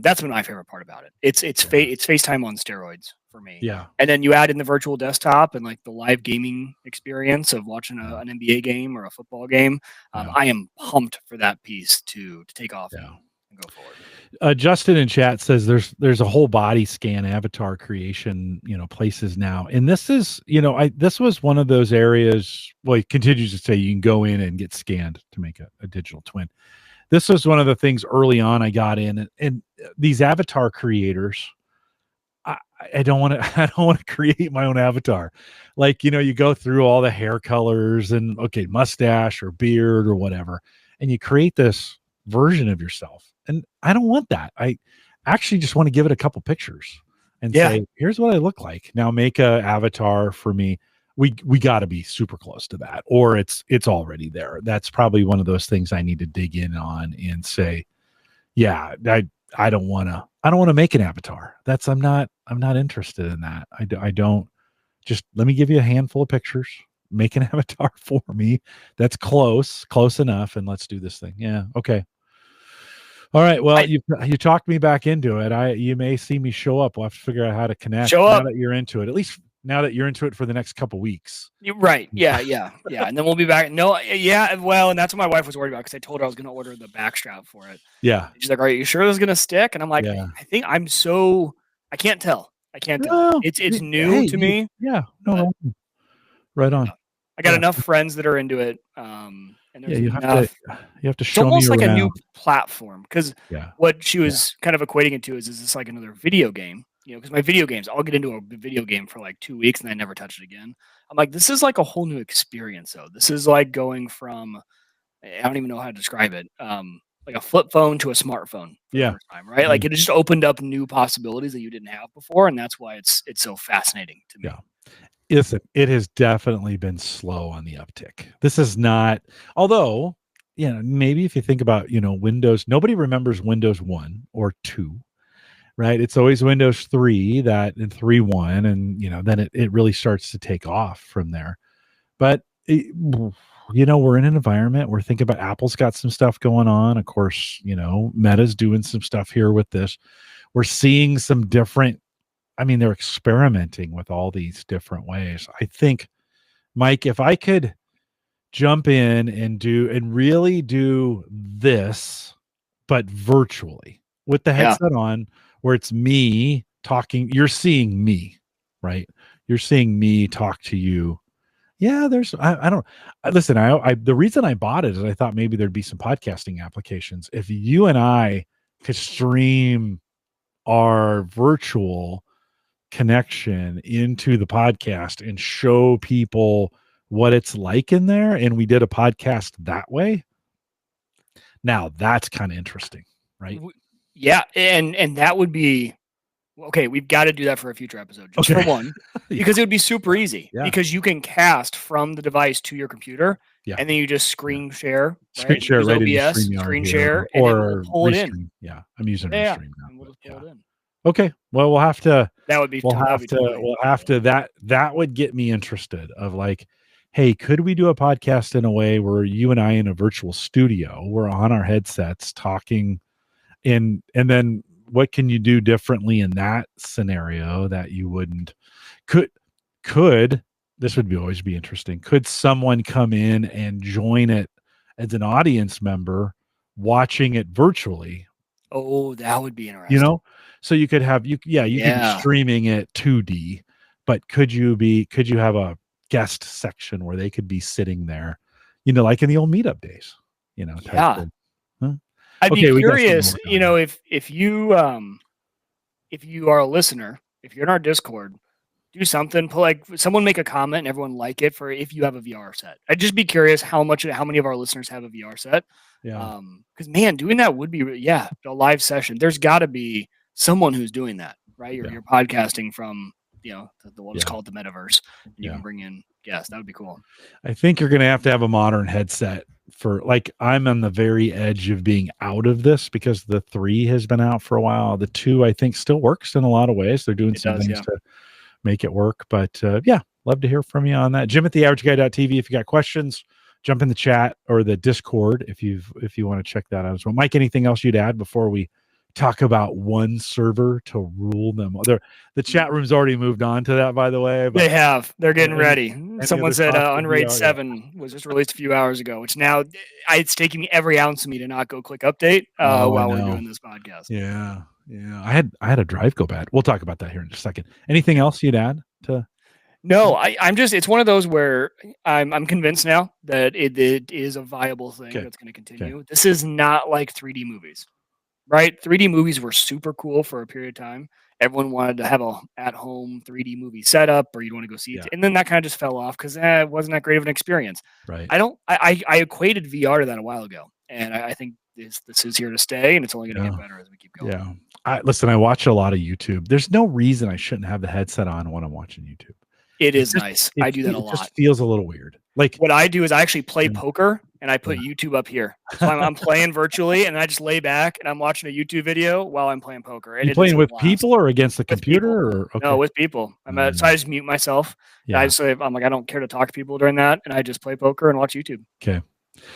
That's been my favorite part about it. It's FaceTime on steroids for me. And then you add in the virtual desktop and like the live gaming experience of watching an NBA game or a football game. I am pumped for that piece to take off and go forward. Justin in chat says there's a whole body scan avatar creation, places now. And this is, this was one of those areas, well, he continues to say you can go in and get scanned to make a digital twin. This was one of the things early on I got in, and these avatar creators, I don't want to create my own avatar. Like, you go through all the hair colors and mustache or beard or whatever, and you create this version of yourself. And I don't want that. I actually just want to give it a couple pictures and say, here's what I look like. Now make a avatar for me. We got to be super close to that, or it's already there. That's probably one of those things I need to dig in on and say, I don't want to make an avatar. I'm not interested in that. I don't. Just let me give you a handful of pictures, make an avatar for me that's close enough, and let's do this thing. Yeah. Okay. All right. Well, you talked me back into it. You may see me show up. We'll have to figure out how to connect now that you're into it. At least now that you're into it for the next couple weeks. Right. Yeah. And then we'll be back. No. Yeah. Well, and that's what my wife was worried about because I told her I was going to order the backstrap for it. Yeah. She's like, "Are you sure this is going to stick?" And I'm like, I think I can't tell. No, it's new to me. Yeah. No. Right on. I got enough friends that are into it. And and Yeah, there's enough. you have to It's show me almost like a new around. platform because Yeah. what she Yeah. was kind of equating it to is this like another video game? Because my video games, I'll get into a video game for like 2 weeks and I never touch it again. I'm like, this is like a whole new experience, though. This is like going from I don't even know how to describe it. Like a flip phone to a smartphone for the Yeah. first time, right? Yeah. Like it just opened up new possibilities that you didn't have before, and that's why it's so fascinating to me. Yeah. Listen, it has definitely been slow on the uptick. This is not, although, maybe if you think about, Windows, nobody remembers Windows 1 or 2, right? It's always Windows 3 that and 3.1, and, then it really starts to take off from there. But, we're in an environment where think about Apple's got some stuff going on. Of course, Meta's doing some stuff here with this. We're seeing some different, they're experimenting with all these different ways. I think, Mike, if I could jump in and really do this, but virtually with the Yeah. headset on, where it's me talking, you're seeing me, right? You're seeing me talk to you. Yeah, I don't listen. I the reason I bought it is I thought maybe there'd be some podcasting applications. If you and I could stream our virtual connection into the podcast and show people what it's like in there, and we did a podcast that way, now that's kind of interesting, right? Yeah, and that would be okay. We've got to do that for a future episode, just for one, because it would be super easy. Yeah. Because you can cast from the device to your computer, Yeah. and then you just screen share, screen share right into OBS, StreamYard screen here, share, and it will or pull it in. Restream. Yeah, I'm using Yeah, Restream now. and we'll just pull it in. Okay, well, we'll have to. That would be. We'll have to. That would get me interested. Of like, hey, could we do a podcast in a way where you and I in a virtual studio, we're on our headsets talking, and then what can you do differently in that scenario that you wouldn't? Could this would always be interesting? Could someone come in and join it as an audience member, watching it virtually? Oh, that would be interesting. So you could have could be streaming it 2D, but could you have a guest section where they could be sitting there, like in the old meetup days, Yeah. Huh? I'd be curious, if you are a listener, if you're in our Discord, do something, someone make a comment and everyone like it for if you have a VR set. I'd just be curious how many of our listeners have a VR set. Yeah. Because man, doing that would be a live session. There's got to be someone who's doing that, right? You're podcasting from we'll just call it the metaverse, and you can bring in guests. That would be cool. I think you're going to have a modern headset for, like, I'm on the very edge of being out of this because the 3 has been out for a while. The 2 I think still works in a lot of ways. They're doing some things to make it work, but love to hear from you on that. Jim at theaverageguy.tv. If you got questions, jump in the chat or the Discord if you want to check that out as well. Mike, anything else you'd add before we talk about one server to rule them? The chat room's already moved on to that, by the way. But they have. They're getting ready. Someone said Unraid 7 yeah. was just released a few hours ago, which now it's taking me every ounce of me to not go click update while we're doing this podcast. Yeah. I had a drive go bad. We'll talk about that here in just a second. Anything else you'd add to? No, I'm just, it's one of those where I'm convinced now that it is a viable thing that's going to continue. Okay. This is not like 3D movies, right? 3D movies were super cool for a period of time. Everyone wanted to have a at-home 3D movie setup, or you'd want to go see it. And then that kind of just fell off because it wasn't that great of an experience. Right. I equated VR to that a while ago. And I think this is here to stay, and it's only going to get better as we keep going. Yeah. I watch a lot of YouTube. There's no reason I shouldn't have the headset on when I'm watching YouTube. It is nice. I do that a lot. It just feels a little weird. Like, what I do is I actually play poker, and I put YouTube up here. So I'm playing virtually, and I just lay back and I'm watching a YouTube video while I'm playing poker. And you playing with people or against the computer? Or no, with people. So I just mute myself. Yeah. I'm like, I don't care to talk to people during that, and I just play poker and watch YouTube. Okay.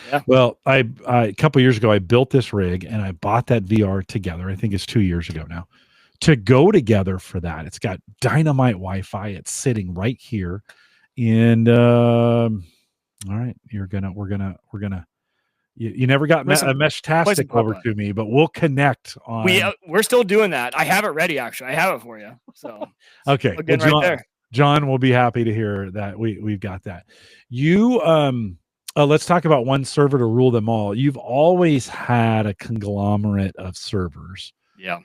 Yeah. Well, I a couple years ago I built this rig and I bought that VR together. I think it's 2 years ago now. To go together for that, it's got dynamite Wi-Fi. It's sitting right here, and all right, we're gonna. You never got a Meshtastic over to me, but we'll connect on. We're still doing that. I have it ready. Actually, I have it for you. So okay, well, right there. John will be happy to hear that we've got that. You Let's talk about one server to rule them all. You've always had a conglomerate of servers. Yeah.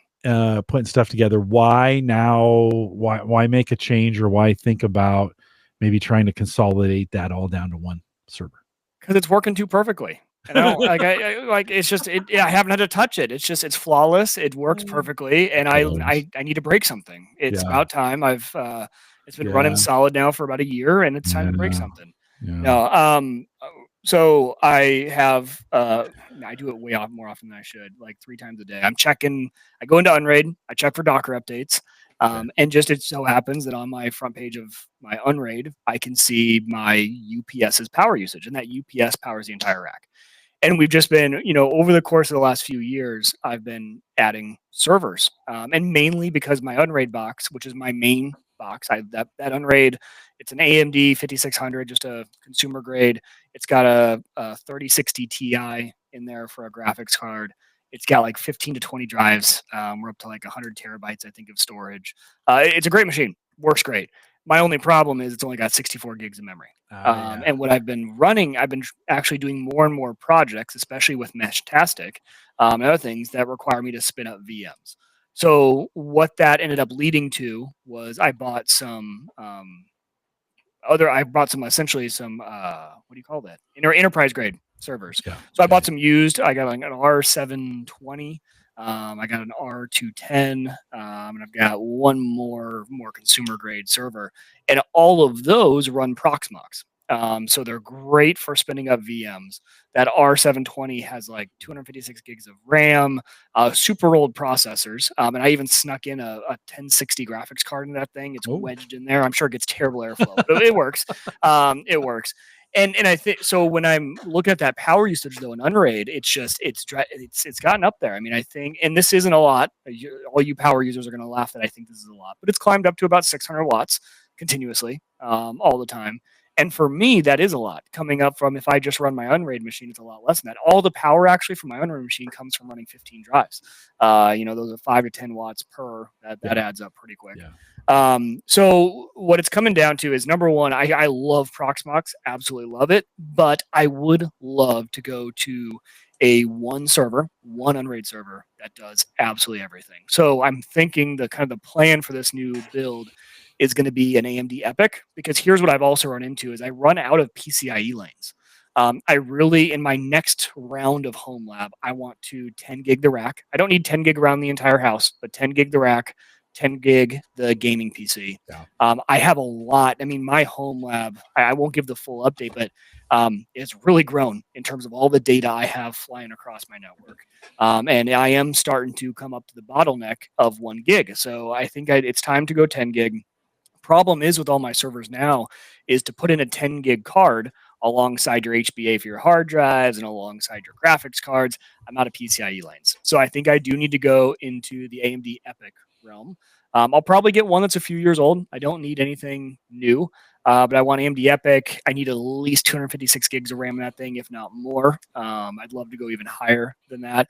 Putting stuff together. Why now? Why make a change, or why think about maybe trying to consolidate that all down to one server? Because it's working too perfectly. And I don't like it's just I haven't had to touch it. It's flawless. It works perfectly, and I need to break something. It's Yeah. about time. I've it's been running Yeah. solid now for about a year, and it's time to break Yeah. something. Yeah. No, so I have I do it way more often than I should, like 3 times a day. I'm checking. I go into Unraid. I check for Docker updates. And just it so happens that on my front page of my Unraid, I can see my UPS's power usage, and that UPS powers the entire rack. And we've just been, over the course of the last few years, I've been adding servers, and mainly because my Unraid box, which is my main box, that Unraid, it's an AMD 5600, just a consumer grade. It's got a 3060 Ti in there for a graphics card. It's got like 15 to 20 drives. We're up to like 100 terabytes, I think, of storage. It's a great machine. Works great. My only problem is it's only got 64 gigs of memory. Yeah. And what I've been running, I've been actually doing more and more projects, especially with Meshtastic and other things that require me to spin up VMs. So what that ended up leading to was I bought some essentially some what do you call that? Enterprise grade servers. Yeah. So I bought some used. I got like an R720. I got an R210, and I've got one more consumer grade server, and all of those run Proxmox. So they're great for spinning up VMs. That R720 has like 256 gigs of RAM, super old processors, and I even snuck in a 1060 graphics card in that thing. It's wedged in there. I'm sure it gets terrible airflow, but it works. It works. And I think so when I'm looking at that power usage though in Unraid, it's gotten up there. I mean, I think, and this isn't a lot. All you power users are going to laugh that I think this is a lot, but it's climbed up to about 600 watts continuously, all the time. And for me, that is a lot. Coming up from, if I just run my Unraid machine, it's a lot less than that. All the power actually from my Unraid machine comes from running 15 drives. Those are 5 to 10 watts per. That adds up pretty quick. Yeah. So what it's coming down to is, number one, I love Proxmox, absolutely love it, but I would love to go to one Unraid server that does absolutely everything. So I'm thinking the plan for this new build is going to be an AMD EPYC, because here's what I've also run into is I run out of PCIe lanes. I really, in my next round of home lab, I want to 10 gig the rack. I don't need 10 gig around the entire house, but 10 gig the rack, 10 gig the gaming PC. Yeah. I have a lot. I mean, my home lab, I won't give the full update, but it's really grown in terms of all the data I have flying across my network. And I am starting to come up to the bottleneck of 1 gig. So I think it's time to go 10 gig. Problem is with all my servers now is to put in a 10 gig card alongside your HBA for your hard drives and alongside your graphics cards. I'm out of PCIe lanes. So I think I do need to go into the AMD EPYC realm. I'll probably get one that's a few years old. I don't need anything new, but I want AMD EPYC. I need at least 256 gigs of RAM in that thing, if not more. I'd love to go even higher than that,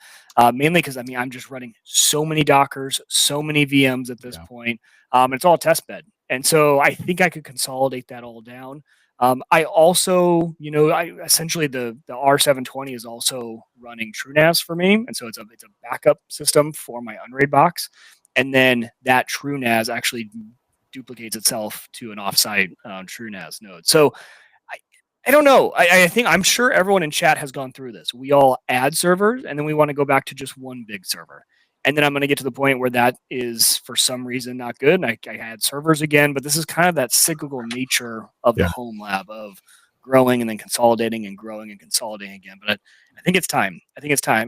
mainly because I'm just running so many Dockers, so many VMs at this point. It's all test bed. And so I think I could consolidate that all down. I also, essentially the R720 is also running TrueNAS for me, and so it's a backup system for my Unraid box, and then that TrueNAS actually duplicates itself to an offsite TrueNAS node. So I don't know. I'm sure everyone in chat has gone through this. We all add servers, and then we want to go back to just one big server. And then I'm going to get to the point where that is, for some reason, not good. And I add servers again, but this is kind of that cyclical nature of the home lab of growing and then consolidating and growing and consolidating again. But I think it's time.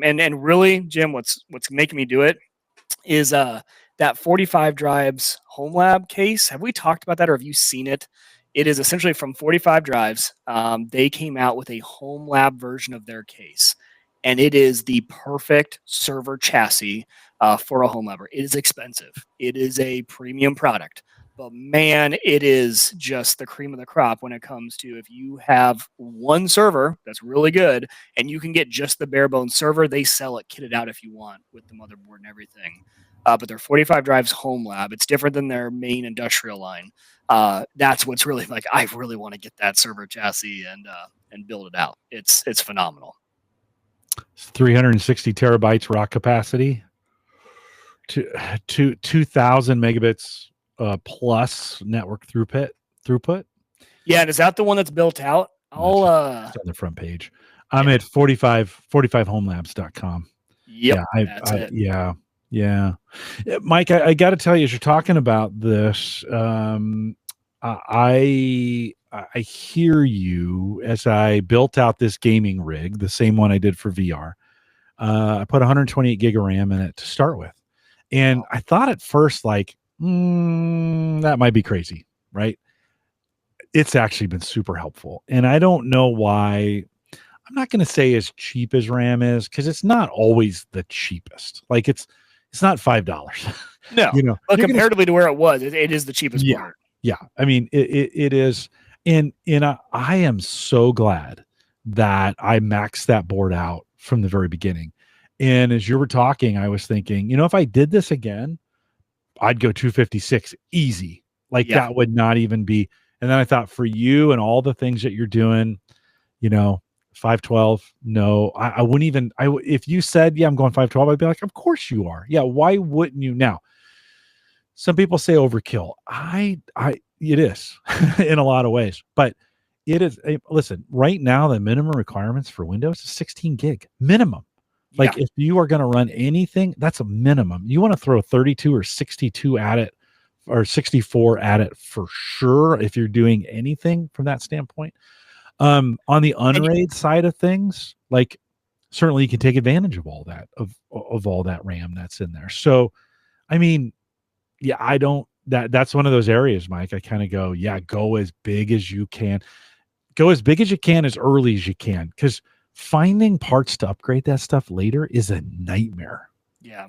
And really, Jim, what's making me do it is that 45 drives home lab case. Have we talked about that, or have you seen it? It is essentially from 45 drives. They came out with a home lab version of their case, and it is the perfect server chassis for a home labber. It is expensive. It is a premium product, but man, it is just the cream of the crop when it comes to, if you have one server that's really good and you can get just the bare bones server, they sell it kitted out if you want with the motherboard and everything. But their 45 drives home lab, it's different than their main industrial line. That's what's really like, I really want to get that server chassis, and and build it out. It's phenomenal. 360 terabytes raw capacity, to 2,000 megabits plus network throughput. Yeah, and is that the one that's built out? It's on the front page. I'm at 45homelabs.com. Yep, that's it. Yeah. Mike, I got to tell you, as you're talking about this, I hear you. As I built out this gaming rig, the same one I did for VR, I put 128 gig of RAM in it to start with, and I thought at first, like, that might be crazy, right? It's actually been super helpful, and I don't know why. I'm not going to say as cheap as RAM is, because it's not always the cheapest. Like it's not $5. No, but comparatively to where it was, it is the cheapest part. Yeah, I mean it is, and I am so glad that I maxed that board out from the very beginning. And as you were talking, I was thinking, if I did this again, I'd go 256 easy. Like that would not even be. And then I thought, for you and all the things that you're doing, 512, no, I wouldn't even. If you said, yeah, I'm going 512, I'd be like, of course you are. Yeah, why wouldn't you? Now, some people say overkill. It is in a lot of ways, but it is. Listen, right now the minimum requirements for Windows is 16 gig minimum. Like if you are going to run anything, that's a minimum. You want to throw 32 or 62 at it, or 64 at it for sure, if you're doing anything from that standpoint. On the Unraid side of things, like certainly you can take advantage of all that, of all that RAM that's in there. So, I mean, yeah, that's one of those areas, Mike. I kind of go, go as big as you can. Go as big as you can, as early as you can, because finding parts to upgrade that stuff later is a nightmare. Yeah.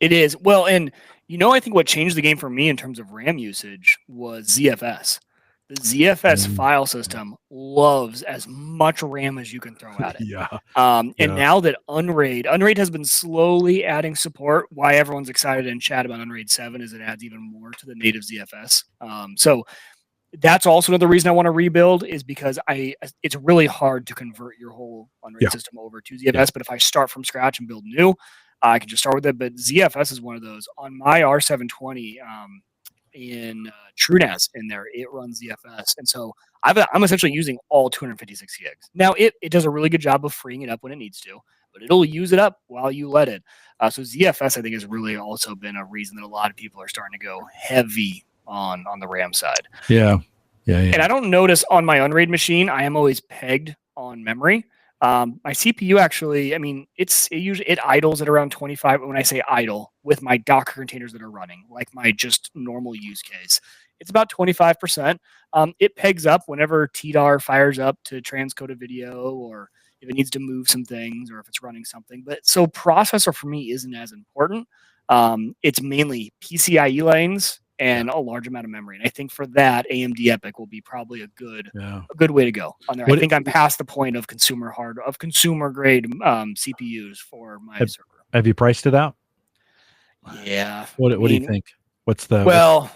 It is. Well, and I think what changed the game for me in terms of RAM usage was ZFS. The ZFS file system loves as much RAM as you can throw at it. And now that Unraid has been slowly adding support. Why everyone's excited in chat about Unraid 7 is it adds even more to the native ZFS. So that's also another reason I want to rebuild, is because it's really hard to convert your whole Unraid system over to ZFS. But if I start from scratch and build new, I can just start with it. But ZFS is one of those. On my R720, in TrueNAS in there, it runs ZFS, and so I'm essentially using all 256 gigs. Now it does a really good job of freeing it up when it needs to, but it'll use it up while you let it. So ZFS, I think, has really also been a reason that a lot of people are starting to go heavy on the RAM side. Yeah. And I don't notice on my Unraid machine, I am always pegged on memory. My CPU actually, it idles at around 25. When I say idle, with my Docker containers that are running, like my just normal use case, it's about 25%. It pegs up whenever TDAR fires up to transcode a video, or if it needs to move some things, or if it's running something. But so processor for me isn't as important. It's mainly PCIe lanes and a large amount of memory. And I think for that, AMD EPYC will be probably a good way to go on there. I think I'm past the point of consumer grade CPUs for my server. Have you priced it out? Yeah. What do you think? The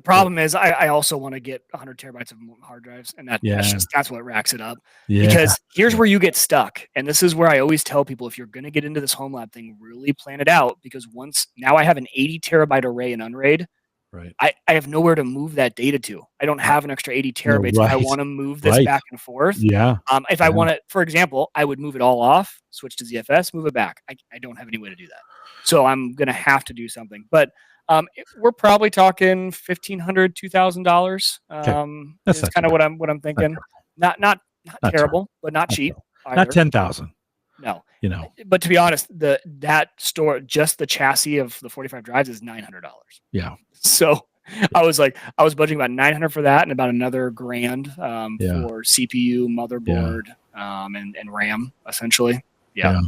problem is I also want to get 100 terabytes of hard drives, and that's what racks it up. Because here's where you get stuck. And this is where I always tell people, if you're going to get into this home lab thing, really plan it out, because now I have an 80 terabyte array in Unraid. Right. I have nowhere to move that data to. I don't have an extra 80 terabytes. If I want to move this back and forth. If I want to, for example, I would move it all off, switch to ZFS, move it back. I don't have any way to do that. So I'm going to have to do something. But we're probably talking $1,500, $2,000. That's kind of what I'm thinking. Not terrible, but not cheap. Not 10,000. No. But to be honest, that store, just the chassis of the 45 drives, is $900. Yeah. So I was budgeting about $900 for that, and about another $1,000 for CPU, motherboard, and RAM, essentially. Yeah.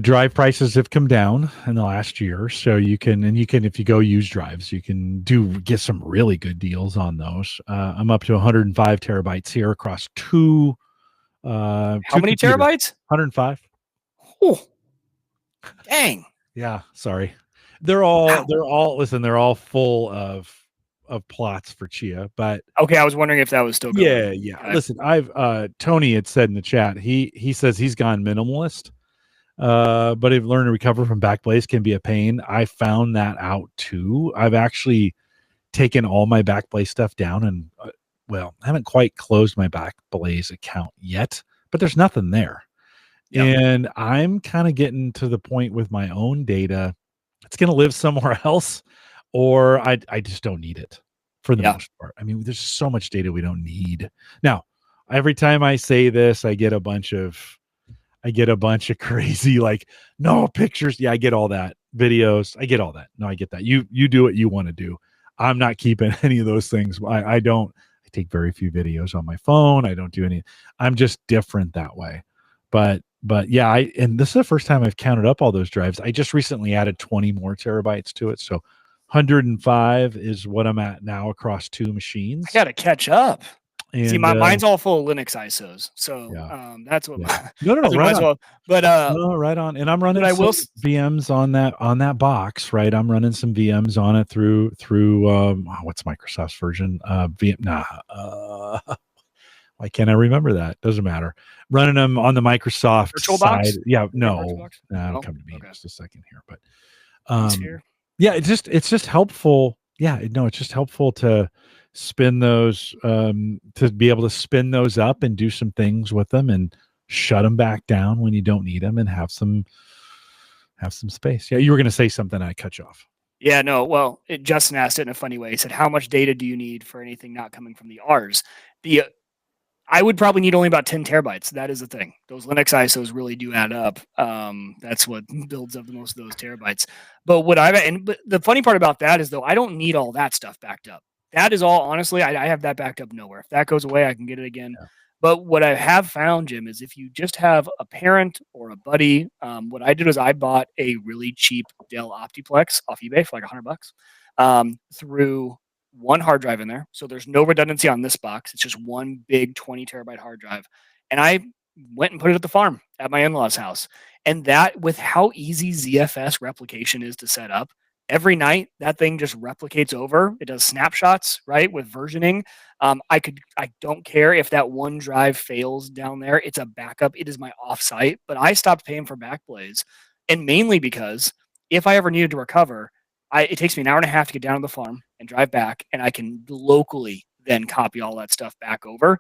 Drive prices have come down in the last year, so you can, if you go use drives, you can get some really good deals on those. I'm up to 105 terabytes here across two. How many terabytes? 105. Oh, dang. Yeah, sorry. They're all full of plots for Chia, but Okay, I was wondering if that was still going. yeah. Okay. Listen, I've Tony had said in the chat, he says he's gone minimalist. But if learn to recover from backblaze can be a pain. I found that out too. I've actually taken all my backblaze stuff down and well, I haven't quite closed my backblaze account yet, but there's nothing there. Yep. And I'm kind of getting to the point with my own data. It's going to live somewhere else, or I just don't need it for the most part. I mean, there's so much data we don't need. Now, every time I say this, I get a bunch of crazy like no pictures. Yeah, I get all that. Videos, I get all that. No, I get that. You do what you want to do. I'm not keeping any of those things. I don't. I take very few videos on my phone. I don't do any. I'm just different that way. But yeah, and this is the first time I've counted up all those drives. I just recently added 20 more terabytes to it. So 105 is what I'm at now across 2 machines. I got to catch up. And, see, mine's all full of Linux ISOs, so that's what. Yeah. No, right on. Well, but no, right on. And I'm running some VMs on that box, right? I'm running some VMs on it through what's Microsoft's version? Why can't I remember that? Doesn't matter. Running them on the Microsoft virtual side. Box? Yeah, no. That'll come to me in just a second here. But yeah, it's just helpful. Yeah, no, it's just helpful to spin those to be able to spin those up and do some things with them and shut them back down when you don't need them and have some space. Yeah, you were going to say something. I cut you off. Yeah, no. Well, Justin asked it in a funny way. He said, "How much data do you need for anything not coming from the R's?" I would probably need only about 10 terabytes. That is the thing. Those Linux ISOs really do add up. That's what builds up the most of those terabytes. But but the funny part about that is though, I don't need all that stuff backed up. That is all, honestly, I have that backed up nowhere. If that goes away, I can get it again. Yeah. But what I have found, Jim, is if you just have a parent or a buddy, what I did is I bought a really cheap Dell Optiplex off eBay for like $100 through one hard drive in there. So there's no redundancy on this box. It's just one big 20 terabyte hard drive. And I went and put it at the farm at my in-laws' house. And that, with how easy ZFS replication is to set up, every night that thing just replicates over. It does snapshots, right, with versioning. I don't care if that one drive fails down there. It's a backup. It is my offsite. But I stopped paying for Backblaze, and mainly because if I ever needed to recover, it takes me an hour and a half to get down to the farm and drive back, and I can locally then copy all that stuff back over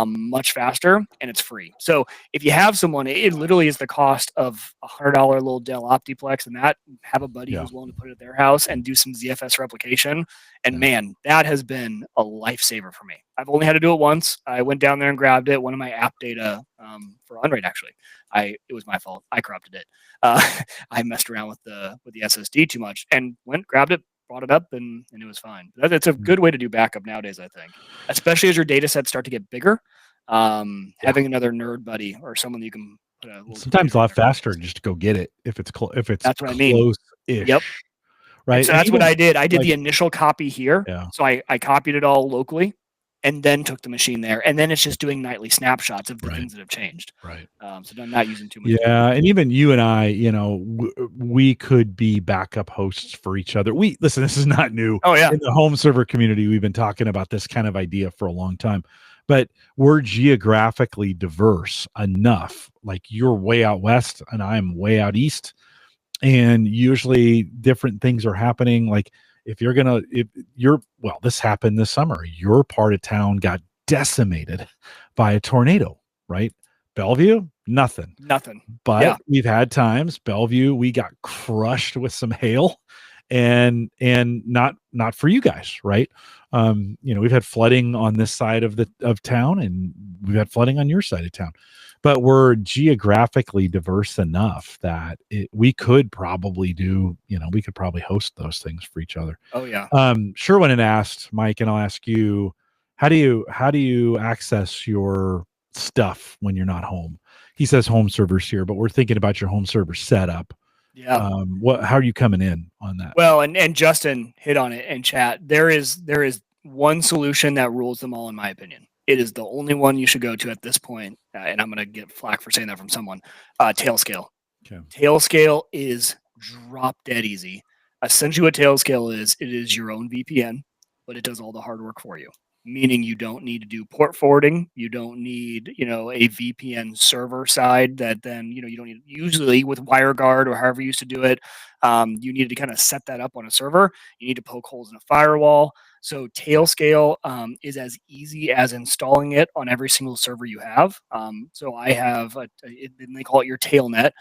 much faster, and it's free. So if you have someone, it literally is the cost of $100 little Dell Optiplex, and that have a buddy who's willing to put it at their house and do some ZFS replication. And man, that has been a lifesaver for me. I've only had to do it once. I went down there and grabbed it. One of my app data for Unraid, actually. It was my fault. I corrupted it. I messed around with the SSD too much and grabbed it, brought it up, and it was fine. That's a good way to do backup nowadays, I think, especially as your data sets start to get bigger. Having another nerd buddy or someone that you can put sometimes a lot faster just to go get it if it's that's what I mean. Close-ish. Yep. Right. So that's what I did. I did the initial copy here. Yeah. So I copied it all locally and then took the machine there. And then it's just doing nightly snapshots of the things that have changed. Right. So I'm not using too much. Yeah. And even you and I, we could be backup hosts for each other. Listen, this is not new. Oh, yeah. In the home server community, we've been talking about this kind of idea for a long time. But we're geographically diverse enough. Like you're way out west and I'm way out east. And usually different things are happening. Like this happened this summer. Your part of town got decimated by a tornado, right? Bellevue, nothing. But we've had times, Bellevue, we got crushed with some hail and not for you guys, right? We've had flooding on this side of town and we've had flooding on your side of town. But we're geographically diverse enough that we could probably host those things for each other. Oh yeah. Sherwin had asked Mike, and I'll ask you, how do you access your stuff when you're not home? He says home servers here, but we're thinking about your home server setup. Yeah. How are you coming in on that? Well, and Justin hit on it in chat. There is one solution that rules them all, in my opinion. It is the only one you should go to at this point, and I'm going to get flack for saying that from someone. Tailscale. Okay. Tailscale is drop dead easy. Essentially, what Tailscale is, it is your own VPN. but it does all the hard work for you. Meaning you don't need to do port forwarding. You don't need, a VPN server side that then, you don't need, usually with WireGuard or however you used to do it. You need to kind of set that up on a server. You need to poke holes in a firewall. So Tailscale is as easy as installing it on every single server you have. So I have, they call it your Tailnet.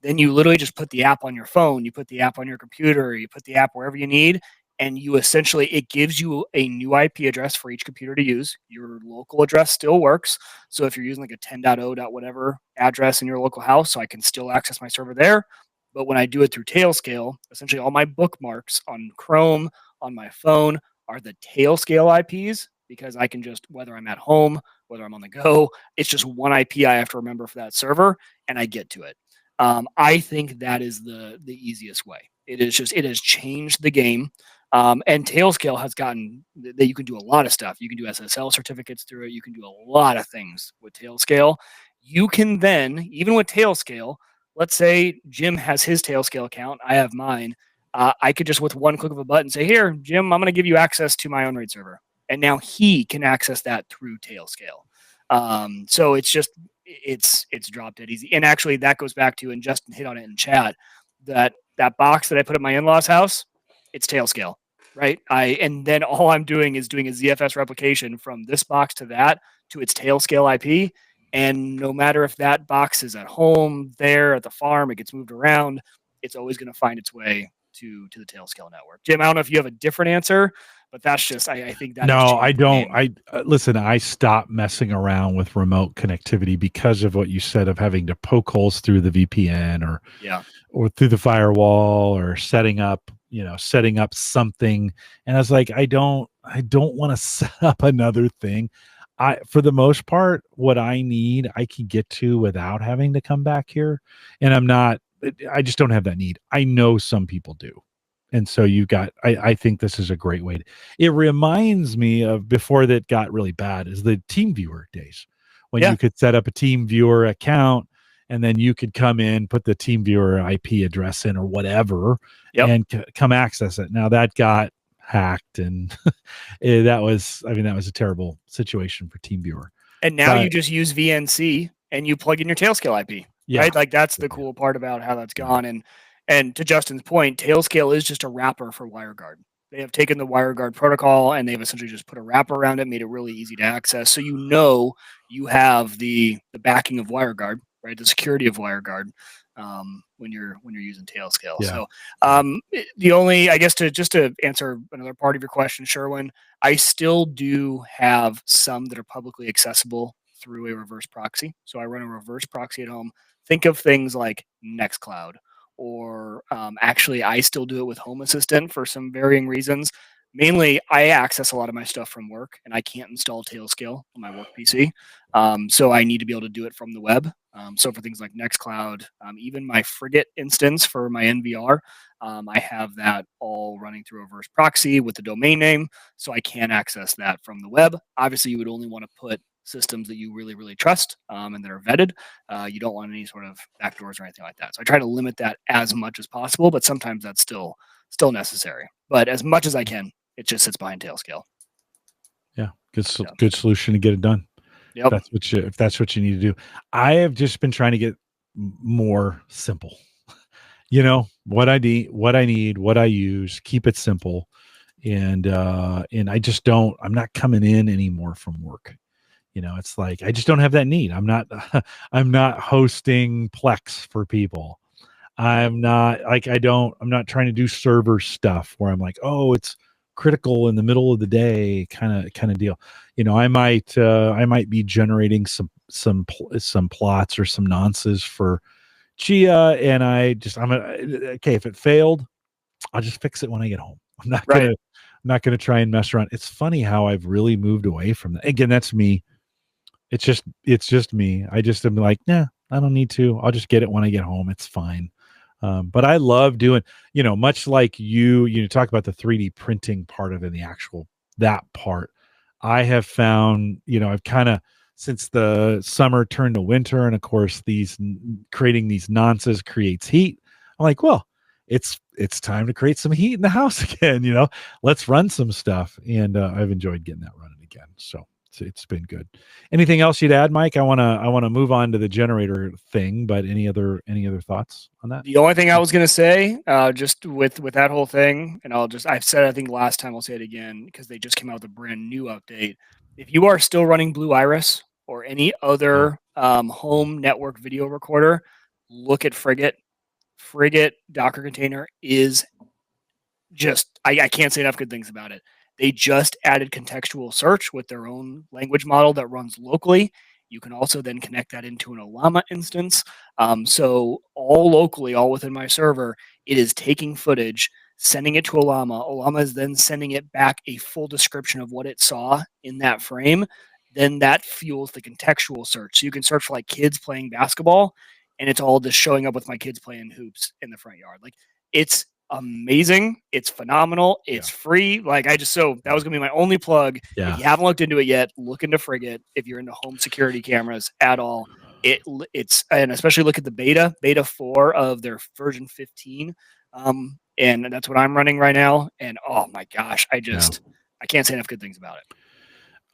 Then you literally just put the app on your phone, you put the app on your computer, you put the app wherever you need, and you essentially, it gives you a new IP address for each computer to use. Your local address still works. So if you're using like a 10.0. whatever address in your local house, so I can still access my server there. But when I do it through Tailscale, essentially all my bookmarks on Chrome, on my phone, are the Tailscale IPs, because I can just, whether I'm at home, whether I'm on the go, it's just one IP I have to remember for that server, and I get to it. I think that is the easiest way. It has changed the game. And Tailscale has gotten that you can do a lot of stuff. You can do SSL certificates through it. You can do a lot of things with Tailscale. You can then, even with Tailscale, let's say Jim has his Tailscale account, I have mine. I could just, with one click of a button, say, "Here, Jim, I'm going to give you access to my Unraid server," and now he can access that through Tailscale. So it's dropped it easy. And actually, that goes back to, and Justin hit on it in chat, that box that I put at my in-laws' house, it's Tailscale, right? And then all I'm doing is doing a ZFS replication from this box to that to its Tailscale IP. And no matter if that box is at home, there, at the farm, it gets moved around, it's always going to find its way to the Tailscale network. Jim, I don't know if you have a different answer, but that's just, I think that. No, I don't. Listen, I stopped messing around with remote connectivity because of what you said of having to poke holes through the VPN or through the firewall, or setting up something. And I was like, I don't want to set up another thing. For the most part, what I need, I can get to without having to come back here. And I just don't have that need. I know some people do. And so I think this is a great way. It reminds me of, before that got really bad, is the TeamViewer days, when you could set up a TeamViewer account and then you could come in, put the TeamViewer IP address in or whatever, and come access it. Now that got hacked, and that was a terrible situation for TeamViewer. And now you just use VNC and you plug in your Tailscale IP, right? Like, that's the cool part about how that's gone. And to Justin's point, Tailscale is just a wrapper for WireGuard. They have taken the WireGuard protocol and they've essentially just put a wrapper around it, made it really easy to access. So you have the backing of WireGuard, right? The security of WireGuard when you're using Tailscale. Yeah. So the only, I guess, to answer another part of your question, Sherwin, I still do have some that are publicly accessible through a reverse proxy. So I run a reverse proxy at home. Think of things like Nextcloud, or actually I still do it with Home Assistant for some varying reasons. Mainly, I access a lot of my stuff from work, and I can't install Tailscale on my work PC. So I need to be able to do it from the web. So for things like Nextcloud, even my Frigate instance for my NVR, I have that all running through a reverse proxy with the domain name, so I can access that from the web. Obviously, you would only want to put systems that you really, really trust and that are vetted. You don't want any sort of backdoors or anything like that. So I try to limit that as much as possible, but sometimes that's still necessary. But as much as I can, it just sits behind Tailscale. Yeah, good solution to get it done. Yep. If that's what you need to do. I have just been trying to get more simple. What I need, what I use, keep it simple. And I just I'm not coming in anymore from work. It's like, I just don't have that need. I'm not hosting Plex for people. I'm not trying to do server stuff where I'm like, oh, it's critical in the middle of the day kind of deal. I might be generating some plots or some nonces for Chia, and if it failed, I'll just fix it when I get home. I'm not gonna try and mess around. It's funny how I've really moved away from that. Again, that's me. It's just me. I just am like, nah, I don't need to. I'll just get it when I get home. It's fine. But I love doing, much like you talk about the 3D printing part of it, that part. I have found, I've kind of, since the summer turned to winter, and of course creating these nonces creates heat. I'm like, well, it's it's time to create some heat in the house again. Let's run some stuff. And I've enjoyed getting that running again. So it's been good. Anything else you'd add, Mike? I want to move on to the generator thing, but any other thoughts on that? The only thing I was going to say, just with that whole thing, and I've said it, I think last time, I'll say it again, because they just came out with a brand new update. If you are still running Blue Iris or any other home network video recorder, look at Frigate. Frigate Docker container is just, I can't say enough good things about it. They just added contextual search with their own language model that runs locally. You can also then connect that into an Llama instance. So all locally, all within my server, it is taking footage, sending it to Llama. Llama is then sending it back a full description of what it saw in that frame. Then that fuels the contextual search. So you can search for like kids playing basketball, and it's all just showing up with my kids playing hoops in the front yard. Like, it's amazing. It's phenomenal. It's free. Like, that was gonna be my only plug. If you haven't looked into it yet, look into Frigate. If you're into home security cameras at all, it's, and especially look at the beta 4 of their version 15. And that's what I'm running right now. And oh my gosh, I can't say enough good things about it.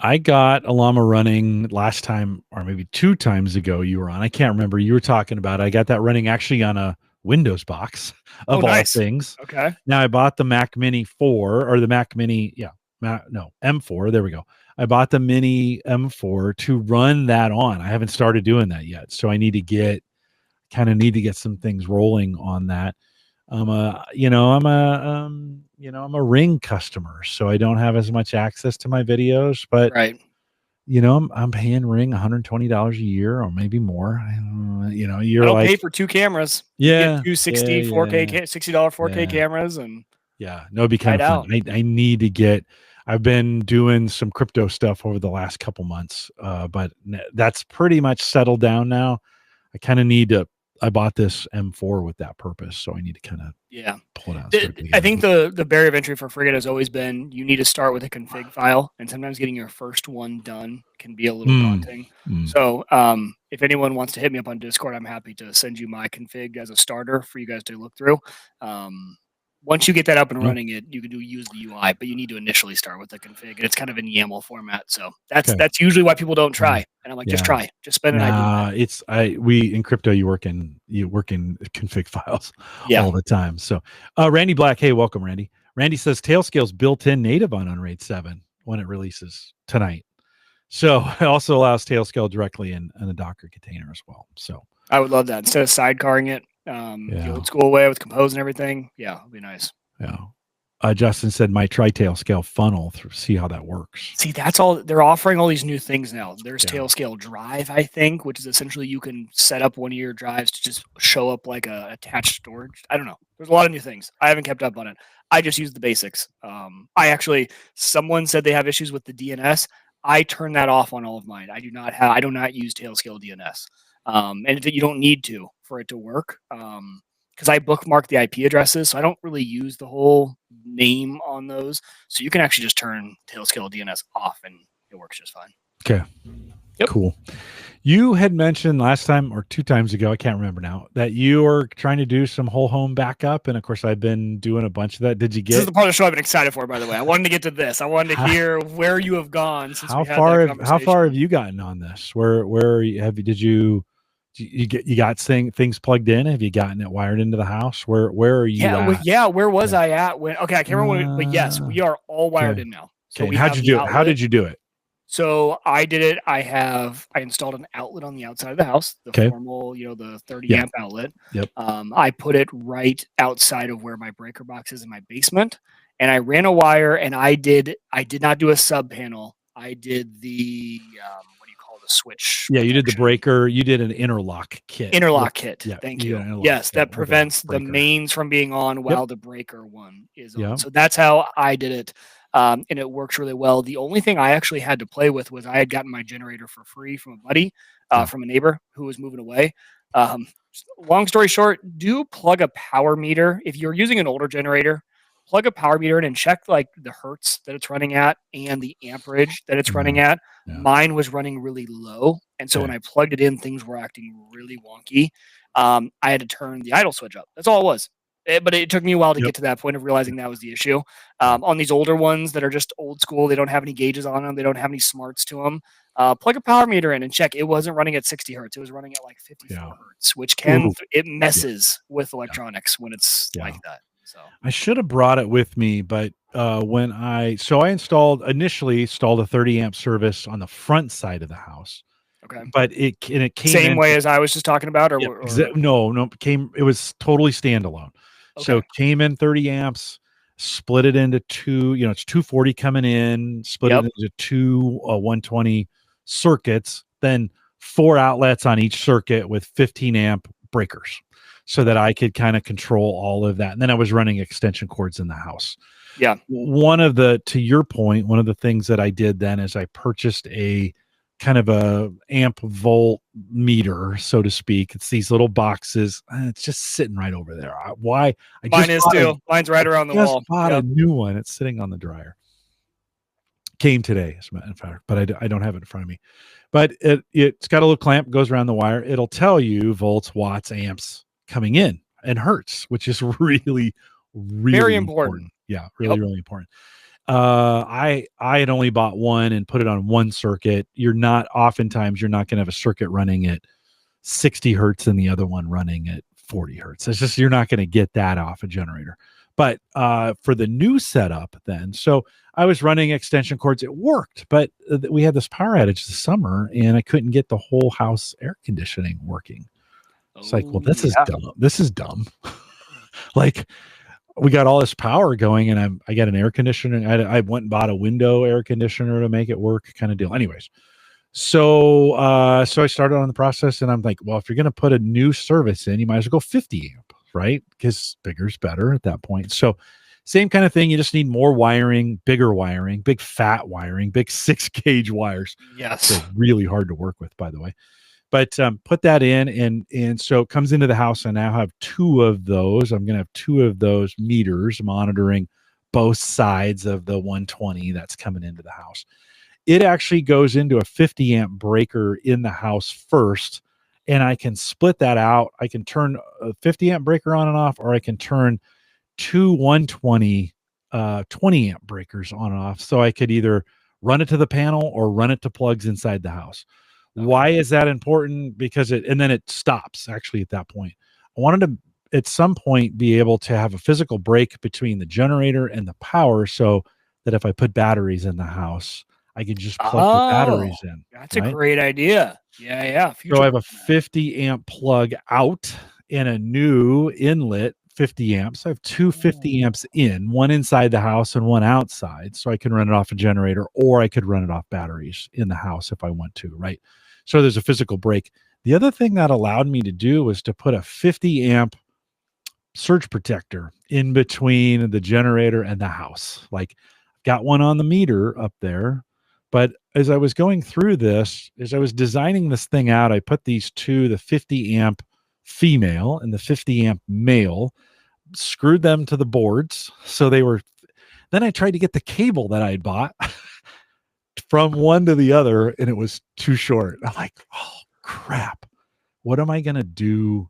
I got a Llama running last time, or maybe 2 times ago you were on. I can't remember. You were talking about it. I got that running actually on a Windows box of all things. Okay. Now I bought the Mac Mini 4 or the Mac Mini. M4. There we go. I bought the Mini M4 to run that on. I haven't started doing that yet. So I need to get some things rolling on that. I'm a Ring customer, so I don't have as much access to my videos, but right. I'm paying Ring $120 a year or maybe more. You're I don't like, pay for 2 cameras. Yeah. You get 2 60 4K, $60 4K cameras, and it'd be kind of fun. I need to get, I've been doing some crypto stuff over the last couple months, but that's pretty much settled down now. I kind of need to, I bought this M4 with that purpose, so I need to kind of pull it out. I think the barrier of entry for Frigate has always been you need to start with a config file, and sometimes getting your first one done can be a little daunting. So if anyone wants to hit me up on Discord, I'm happy to send you my config as a starter for you guys to look through. Once you get that up and running, you can use the UI, but you need to initially start with the config, and it's kind of in YAML format. So that's usually why people don't try. And I'm like, just try, just spend an idea. We in crypto, you work in config files all the time. So Randy Black, hey, welcome, Randy. Randy says Tailscale's built-in native on Unraid 7 when it releases tonight. So it also allows Tailscale directly in a Docker container as well. So I would love that instead of sidecarring it. The old school way with compose and everything. Yeah, it'll be nice. Yeah. Justin said my Tailscale funnel see how that works. See, that's all they're offering, all these new things now. There's Tailscale Drive, I think, which is essentially you can set up one of your drives to just show up like a attached storage. I don't know. There's a lot of new things. I haven't kept up on it. I just use the basics. Someone said they have issues with the DNS. I turn that off on all of mine. I do not use Tailscale DNS. And you don't need to for it to work. Because I bookmark the IP addresses, so I don't really use the whole name on those. So you can actually just turn Tailscale DNS off, and it works just fine. Okay. Yep. Cool. You had mentioned last time or 2 times ago, I can't remember now, that you are trying to do some whole home backup. And of course, I've been doing a bunch of that. Did you get? This is the part of the show I've been excited for, by the way. I wanted to get to this. I wanted to hear where you have gone since how far have you gotten on this? Where you got things plugged in? Have you gotten it wired into the house? Where are you at? Where was I at when? Okay, I can't remember but yes, we are all wired in now. So how'd you do it? How did you do it? So I did it. I installed an outlet on the outside of the house, the formal, the 30 amp outlet. Yep. I put it right outside of where my breaker box is in my basement, and I ran a wire, and I did not do a sub panel. I did the switch. Yeah, you did the breaker. You did an interlock kit. Yeah, thank you. Yes, that prevents the mains from being on while the breaker one is on. So that's how I did it. And it works really well. The only thing I actually had to play with was I had gotten my generator for free from a buddy, from a neighbor who was moving away. Long story short, do plug a power meter. If you're using an older generator, plug a power meter in and check like the hertz that it's running at and the amperage that it's running at. Mine was running really low. And so when I plugged it in, things were acting really wonky. I had to turn the idle switch up. That's all it was. But it took me a while to get to that point of realizing that was the issue. On these older ones that are just old school, they don't have any gauges on them. They don't have any smarts to them. Plug a power meter in and check. It wasn't running at 60 hertz. It was running at like 54 hertz, which it messes with electronics when it's like that. So I should have brought it with me, but when I initially installed a 30 amp service on the front side of the house. Okay. But it came same way as I was just talking about, or no, it was totally standalone. Okay. So it came in 30 amps, split it into two, it's 240 coming in, split it into two 120 circuits, then 4 outlets on each circuit with 15 amp breakers so that I could kind of control all of that. And then I was running extension cords in the house. Yeah. To your point, one of the things that I did then is I purchased a kind of a amp volt meter, so to speak. It's these little boxes. It's just sitting right over there. Why? Mine is too. Mine's right around the wall. Bought a new one. It's sitting on the dryer. Came today, as a matter of fact, but I don't have it in front of me. But it's got a little clamp, goes around the wire. It'll tell you volts, watts, amps coming in and hertz, which is really, really very important. Yeah, really, really important. I had only bought one and put it on one circuit. Oftentimes you're not going to have a circuit running at 60 hertz and the other one running at 40 hertz. It's just, you're not going to get that off a generator. But for the new setup then, so I was running extension cords. It worked, but we had this power outage this summer and I couldn't get the whole house air conditioning working. It's like, well, this is dumb. This is dumb. Like, we got all this power going and I got an air conditioner. I went and bought a window air conditioner to make it work, kind of deal. Anyways. So I started on the process and I'm like, well, if you're going to put a new service in, you might as well go 50 amp, right? Because bigger's better at that point. So same kind of thing. You just need more wiring, bigger wiring, big fat wiring, big 6 gauge wires. Yes. So really hard to work with, by the way. But put that in, and so it comes into the house. I now have 2 of those. I'm going to have 2 of those meters monitoring both sides of the 120 that's coming into the house. It actually goes into a 50 amp breaker in the house first, and I can split that out. I can turn a 50 amp breaker on and off, or I can turn 2 120 20 amp breakers on and off. So I could either run it to the panel or run it to plugs inside the house. Why is that important? Because and then it stops actually at that point. I wanted to, at some point, be able to have a physical break between the generator and the power so that if I put batteries in the house, I could just plug the batteries in. That's a great idea. Yeah. So I have a 50 amp plug out and a new inlet 50 amps. I have 2 50 amps in, one inside the house and one outside. So I can run it off a generator, or I could run it off batteries in the house if I want to, right? So there's a physical break. The other thing that allowed me to do was to put a 50 amp surge protector in between the generator and the house. Like, got one on the meter up there. But as I was going through this, as I was designing this thing out, I put these 2, the 50 amp female and the 50 amp male, screwed them to the boards. So they were, then I tried to get the cable that I had bought from one to the other, and it was too short. I'm like, oh crap, what am I going to do?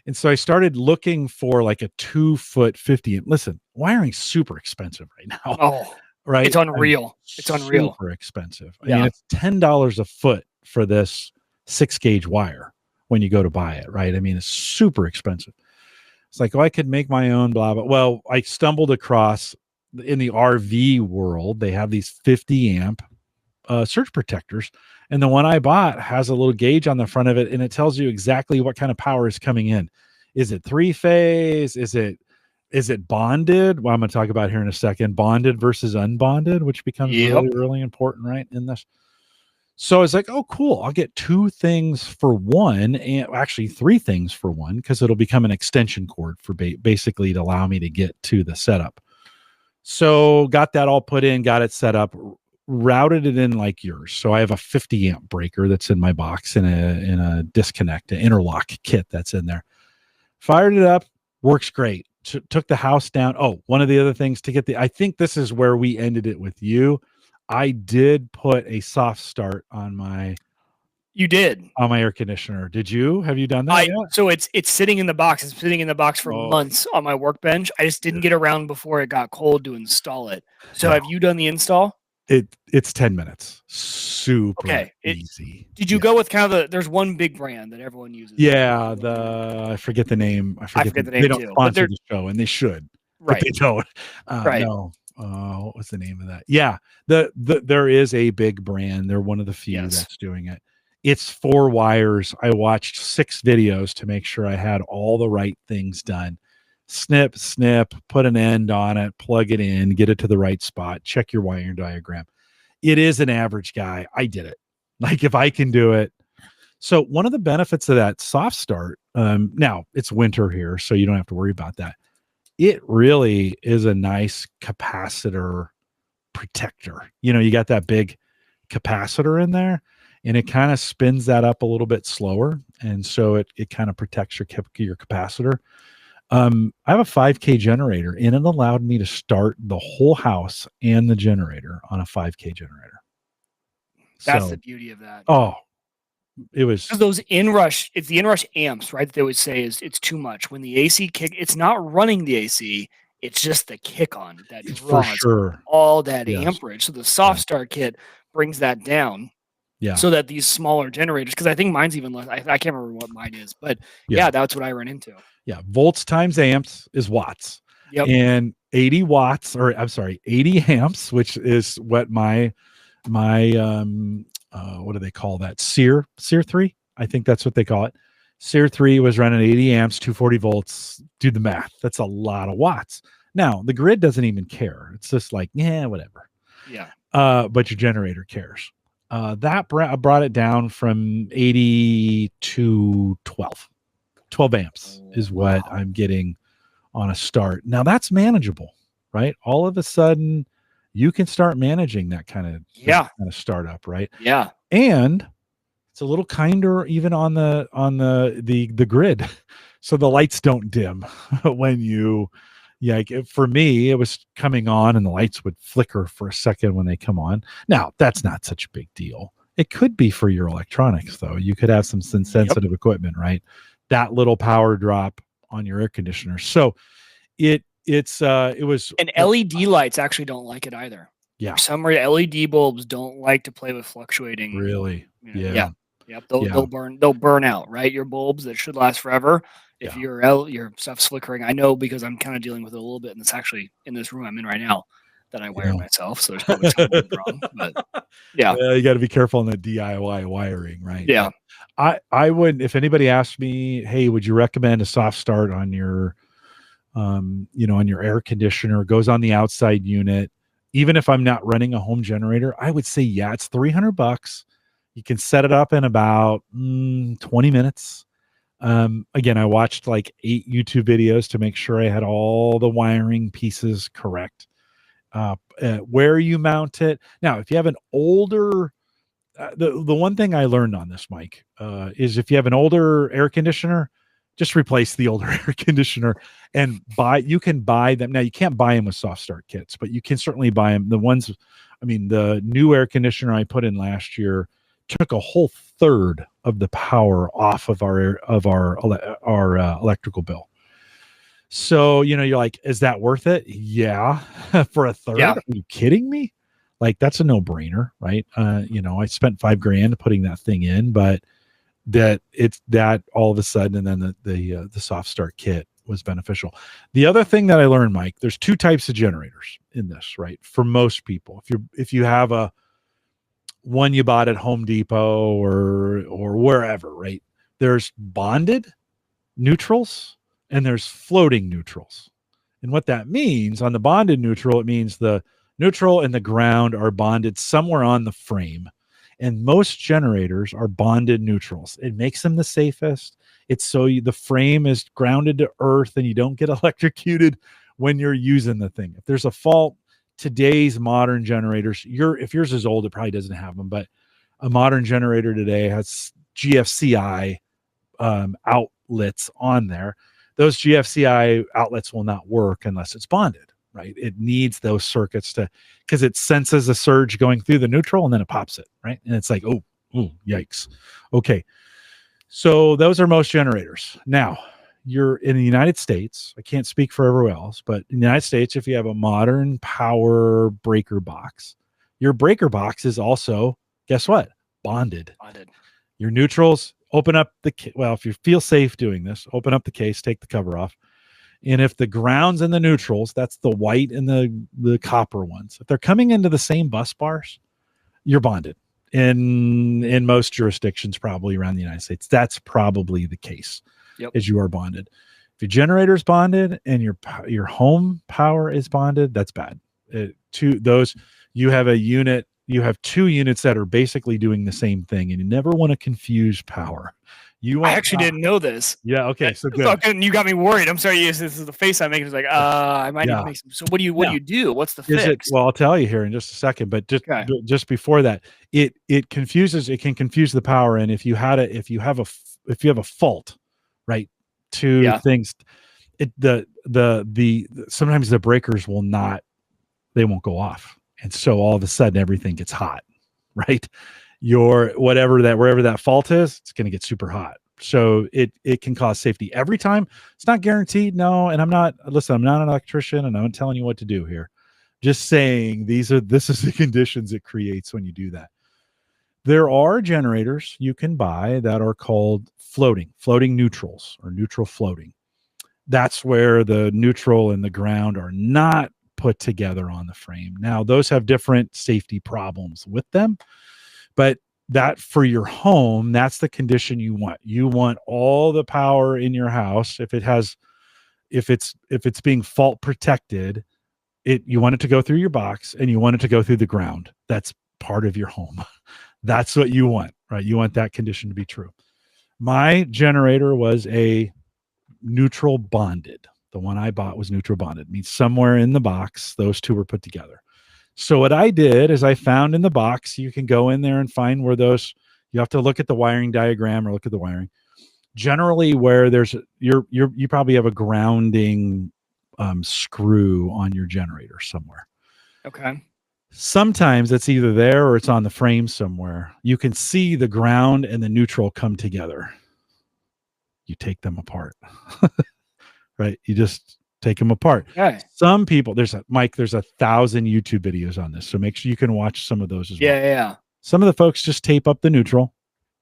And so I started looking for like a 2-foot 50 amp. Listen, wiring's super expensive right now. Oh, right. It's unreal. It's unreal. Super expensive. I mean, it's $10 a foot for this 6 gauge wire when you go to buy it, right? I mean, it's super expensive. It's like, oh, I could make my own, blah, blah. Well, I stumbled across, in the RV world, they have these 50 amp surge protectors. And the one I bought has a little gauge on the front of it, and it tells you exactly what kind of power is coming in. Is it 3-phase? Is it bonded? Well, I'm going to talk about here in a second, bonded versus unbonded, which becomes really, really important, right, in this. So it's like, oh, cool. I'll get 2 things for one, and actually 3 things for one, because it'll become an extension cord for basically to allow me to get to the setup. So got that all put in, got it set up, routed it in like yours. So I have a 50 amp breaker that's in my box in a disconnect, an interlock kit that's in there. Fired it up, works great. Took the house down. Oh, one of the other things to get I think this is where we ended it with you. I did put a soft start on my You did. on my air conditioner. Did you? Have you done that yet? So it's sitting in the box. It's sitting in the box for Oh, months on my workbench. I just didn't get around before it got cold to install it. So no. have you done the install? It's 10 minutes. Super Okay. easy. Did you go with kind of there's one big brand that everyone uses? Yeah, I forget the name. I forget the name. They don't too, sponsor the show, and they should, but they don't. Right. No. What was the name of that? Yeah, there is a big brand. They're one of the few that's doing it. It's 4 wires. I watched 6 videos to make sure I had all the right things done. Snip, put an end on it, plug it in, get it to the right spot, check your wiring diagram. It is an average guy. I did it. Like, if I can do it. So one of the benefits of that soft start, now it's winter here, so you don't have to worry about that. It really is a nice capacitor protector. You got that big capacitor in there, and it kind of spins that up a little bit slower. And so it kind of protects your capacitor. I have a 5K generator, and it allowed me to start the whole house and the generator on a 5K generator. That's the beauty of that. Oh, it was those inrush. It's the inrush amps, right? That they would say it's too much when the AC kick. It's not running the AC. It's just the kick on that draws for sure all that amperage. So the soft start kit brings that down. Yeah. So that these smaller generators, because I think mine's even less. I can't remember what mine is, but yeah, that's what I run into. Yeah, volts times amps is watts. Yep. And 80 amps, which is what my what do they call that? SEER 3? I think that's what they call it. SEER 3 was running 80 amps, 240 volts. Do the math. That's a lot of watts. Now, the grid doesn't even care. It's just like, yeah, whatever. Yeah. But your generator cares. That brought it down from 80 to 12. 12 amps is what I'm getting on a start. Now that's manageable, right? All of a sudden you can start managing that kind of startup, right? Yeah. And it's a little kinder even on the grid. So the lights don't dim when you for me, it was coming on and the lights would flicker for a second when they come on. Now, that's not such a big deal. It could be for your electronics, though. You could have some sensitive equipment, right? That little power drop on your air conditioner. So it was. And LED lights actually don't like it either. Yeah. For some reason, LED bulbs don't like to play with fluctuating. Really? Yeah. Yep. They'll burn out, right? Your bulbs that should last forever. If your stuff's flickering, I know because I'm kind of dealing with it a little bit, and it's actually in this room I'm in right now that I wired myself. So there's probably something wrong. But you got to be careful on the DIY wiring, right? Yeah. I would, if anybody asked me, hey, would you recommend a soft start on your, on your air conditioner? Goes on the outside unit, even if I'm not running a home generator, I would say it's $300. You can set it up in about 20 minutes. Again, I watched like 8 YouTube videos to make sure I had all the wiring pieces correct. Where you mount it. Now, if you have an older, the one thing I learned on this, Mike, is if you have an older air conditioner, just replace the older air conditioner and you can buy them. Now, you can't buy them with soft start kits, but you can certainly buy them. The new air conditioner I put in last year took a whole third of the power off of our electrical bill. So, you're like, is that worth it? Yeah. For a third? Yeah. Are you kidding me? Like, that's a no-brainer, right? I spent $5,000 putting that thing in, but that all of a sudden, and then the soft start kit was beneficial. The other thing that I learned, Mike, there's 2 types of generators in this, right? For most people, if you have a one you bought at Home Depot or wherever, right? There's bonded neutrals and there's floating neutrals. And what that means on the bonded neutral, it means the neutral and the ground are bonded somewhere on the frame. And most generators are bonded neutrals. It makes them the safest. It's so the frame is grounded to earth and you don't get electrocuted when you're using the thing. If there's a fault, today's modern generators, if yours is old, it probably doesn't have them, but a modern generator today has GFCI outlets on there. Those GFCI outlets will not work unless it's bonded, right? It needs those circuits because it senses a surge going through the neutral and then it pops it, right? And it's like, oh, Ooh, yikes. Okay. So those are most generators. Now, you're in the United States. I can't speak for everywhere else, but in the United States, if you have a modern power breaker box, your breaker box is also, guess what? Bonded. Bonded. Your neutrals, open up well, if you feel safe doing this, open up the case, take the cover off. And if the grounds and the neutrals, that's the white and the copper ones, if they're coming into the same bus bars, you're bonded. In most jurisdictions, probably around the United States, that's probably the case. Yep. Is you are bonded. If your generator is bonded and your home power is bonded, that's bad. You have two units that are basically doing the same thing, and you never want to confuse power. I actually didn't know this. Yeah. Okay. So good. You got me worried. I'm sorry. This is the face I'm making. It's like, I might need to make some. So what do you do? What's the fix? Well, I'll tell you here in just a second, but just before that, it can confuse the power. And if you have a fault, right, to things, sometimes the breakers won't go off. And so all of a sudden everything gets hot, right? Wherever that fault is, it's going to get super hot. So it can cause safety every time. It's not guaranteed. No. And I'm not an electrician and I'm not telling you what to do here. Just saying this is the conditions it creates when you do that. There are generators you can buy that are called floating neutrals or neutral floating. That's where the neutral and the ground are not put together on the frame. Now, those have different safety problems with them, but that for your home, that's the condition you want. You want all the power in your house. If it's being fault protected, you want it to go through your box and you want it to go through the ground. That's part of your home. That's what you want, right? You want that condition to be true. My generator was a neutral bonded. The one I bought was neutral bonded. It means somewhere in the box, those two were put together. So what I did is I found in the box, you can go in there and find where you have to look at the wiring diagram or look at the wiring. Generally where you probably have a grounding screw on your generator somewhere. Okay. Sometimes it's either there or it's on the frame somewhere. You can see the ground and the neutral come together. You take them apart, right? You just take them apart. Okay. Some people, there's 1,000 YouTube videos on this. So make sure you can watch some of those as well. Yeah. Some of the folks just tape up the neutral.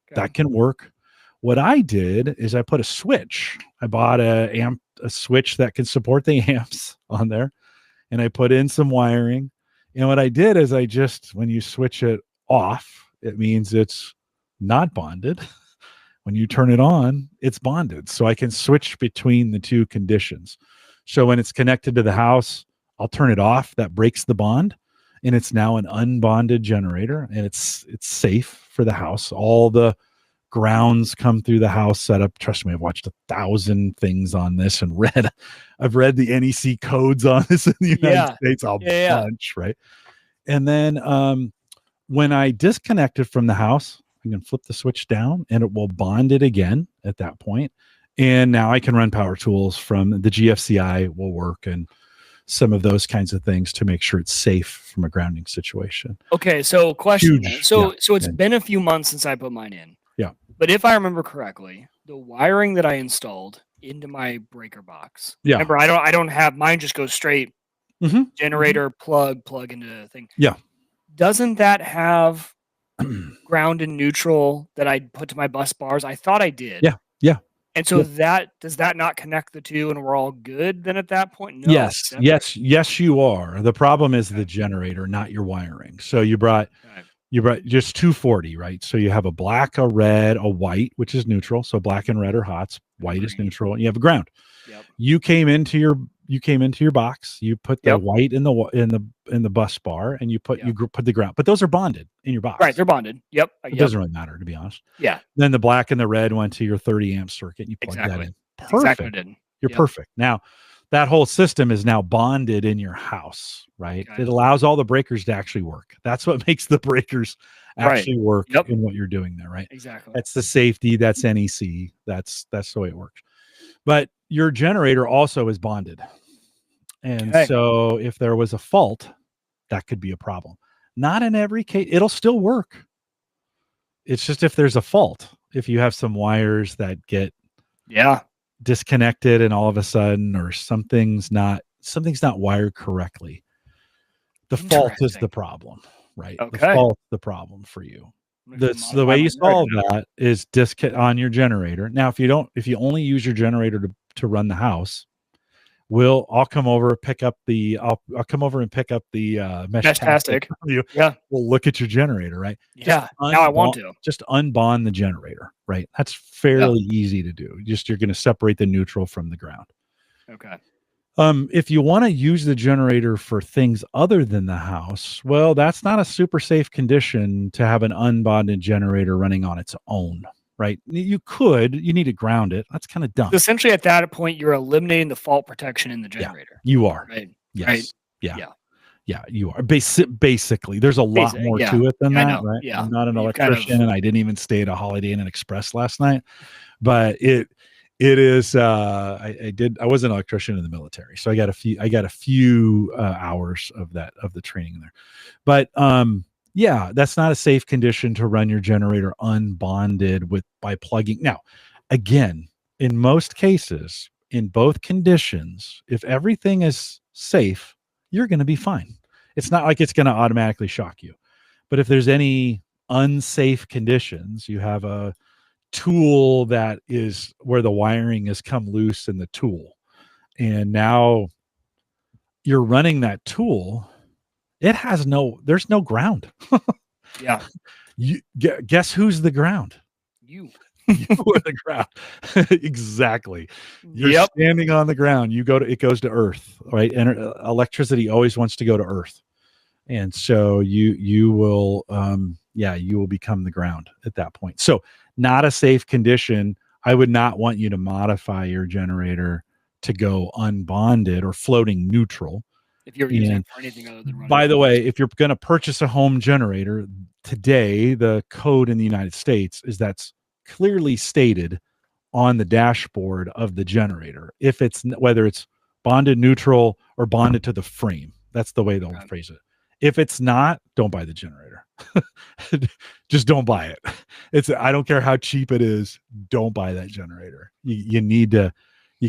Okay. That can work. What I did is I put a switch. I bought a switch that can support the amps on there. And I put in some wiring. And what I did is when you switch it off, it means it's not bonded. When you turn it on, it's bonded. So I can switch between the two conditions. So when it's connected to the house, I'll turn it off. That breaks the bond. And it's now an unbonded generator. And it's safe for the house. All the grounds come through the house setup. Trust me, I've watched 1,000 things on this and I've read the NEC codes on this in the United States, bunch, right? And then when I disconnect it from the house, I can flip the switch down and it will bond it again at that point. And now I can run power tools from the GFCI will work and some of those kinds of things to make sure it's safe from a grounding situation. Okay, so question. So it's been a few months since I put mine in. Yeah. But if I remember correctly, the wiring that I installed into my breaker box. Yeah. Remember, I don't have mine just goes straight generator plug into the thing. Yeah. Doesn't that have ground and neutral that I put to my bus bars? I thought I did. Yeah. And so does that not connect the two and we're all good then at that point? No. Yes, you are. The problem is the generator, not your wiring. So you brought just 240, right? So you have a black, a red, a white, which is neutral. So black and red are hots, white is neutral, and you have a ground. Yep. You came into your box, you put the white in the bus bar, and you put the ground. But those are bonded in your box. Right, they're bonded. Yep. It doesn't really matter, to be honest. Yeah. Then the black and the red went to your 30 amp circuit, and you plug that in. Perfect. Exactly. You're perfect. Now, that whole system is now bonded in your house, right? Okay. It allows all the breakers to actually work. That's what makes the breakers actually work in what you're doing there, right? Exactly. That's the safety. That's NEC. That's the way it works. But your generator also is bonded. And so if there was a fault, that could be a problem. Not in every case. It'll still work. It's just if there's a fault, if you have some wires that get disconnected and all of a sudden, or something's not wired correctly. The fault is the problem, right? Okay. The fault's the problem for you. The way you solve that is on your generator. Now, if you only use your generator to run the house, I'll come over and pick up the Meshtastic. Yeah. We'll look at your generator, right? Yeah. Now I want to. Just unbond the generator, right? That's fairly easy to do. You're going to separate the neutral from the ground. Okay. If you want to use the generator for things other than the house, well, that's not a super safe condition to have an unbonded generator running on its own, right? You need to ground it. That's kind of dumb. Essentially, at that point, you're eliminating the fault protection in the generator. Yeah, you are. Right. Yes. Right. Yeah, you are. Basically, there's a lot more to it than that, right? Yeah. I'm not an electrician, and I didn't even stay at a Holiday Inn and Express last night, but it is. I was an electrician in the military, so I got a few hours of the training there. But yeah, that's not a safe condition to run your generator unbonded by plugging. Now, again, in most cases, in both conditions, if everything is safe, you're going to be fine. It's not like it's going to automatically shock you. But if there's any unsafe conditions, you have a tool that is where the wiring has come loose in the tool, and now you're running that tool, there's no ground. Yeah. Guess who's the ground? You are the ground. Exactly. You're standing on the ground. It goes to earth, right? And electricity always wants to go to earth. And so you will become the ground at that point. So not a safe condition. I would not want you to modify your generator to go unbonded or floating neutral. If you're using it for anything other than running. By the way, if you're going to purchase a home generator today, the code in the United States is that's clearly stated on the dashboard of the generator. Whether it's bonded neutral or bonded to the frame, that's the way they'll phrase it. If it's not, don't buy the generator. Just don't buy it. I don't care how cheap it is. Don't buy that generator. You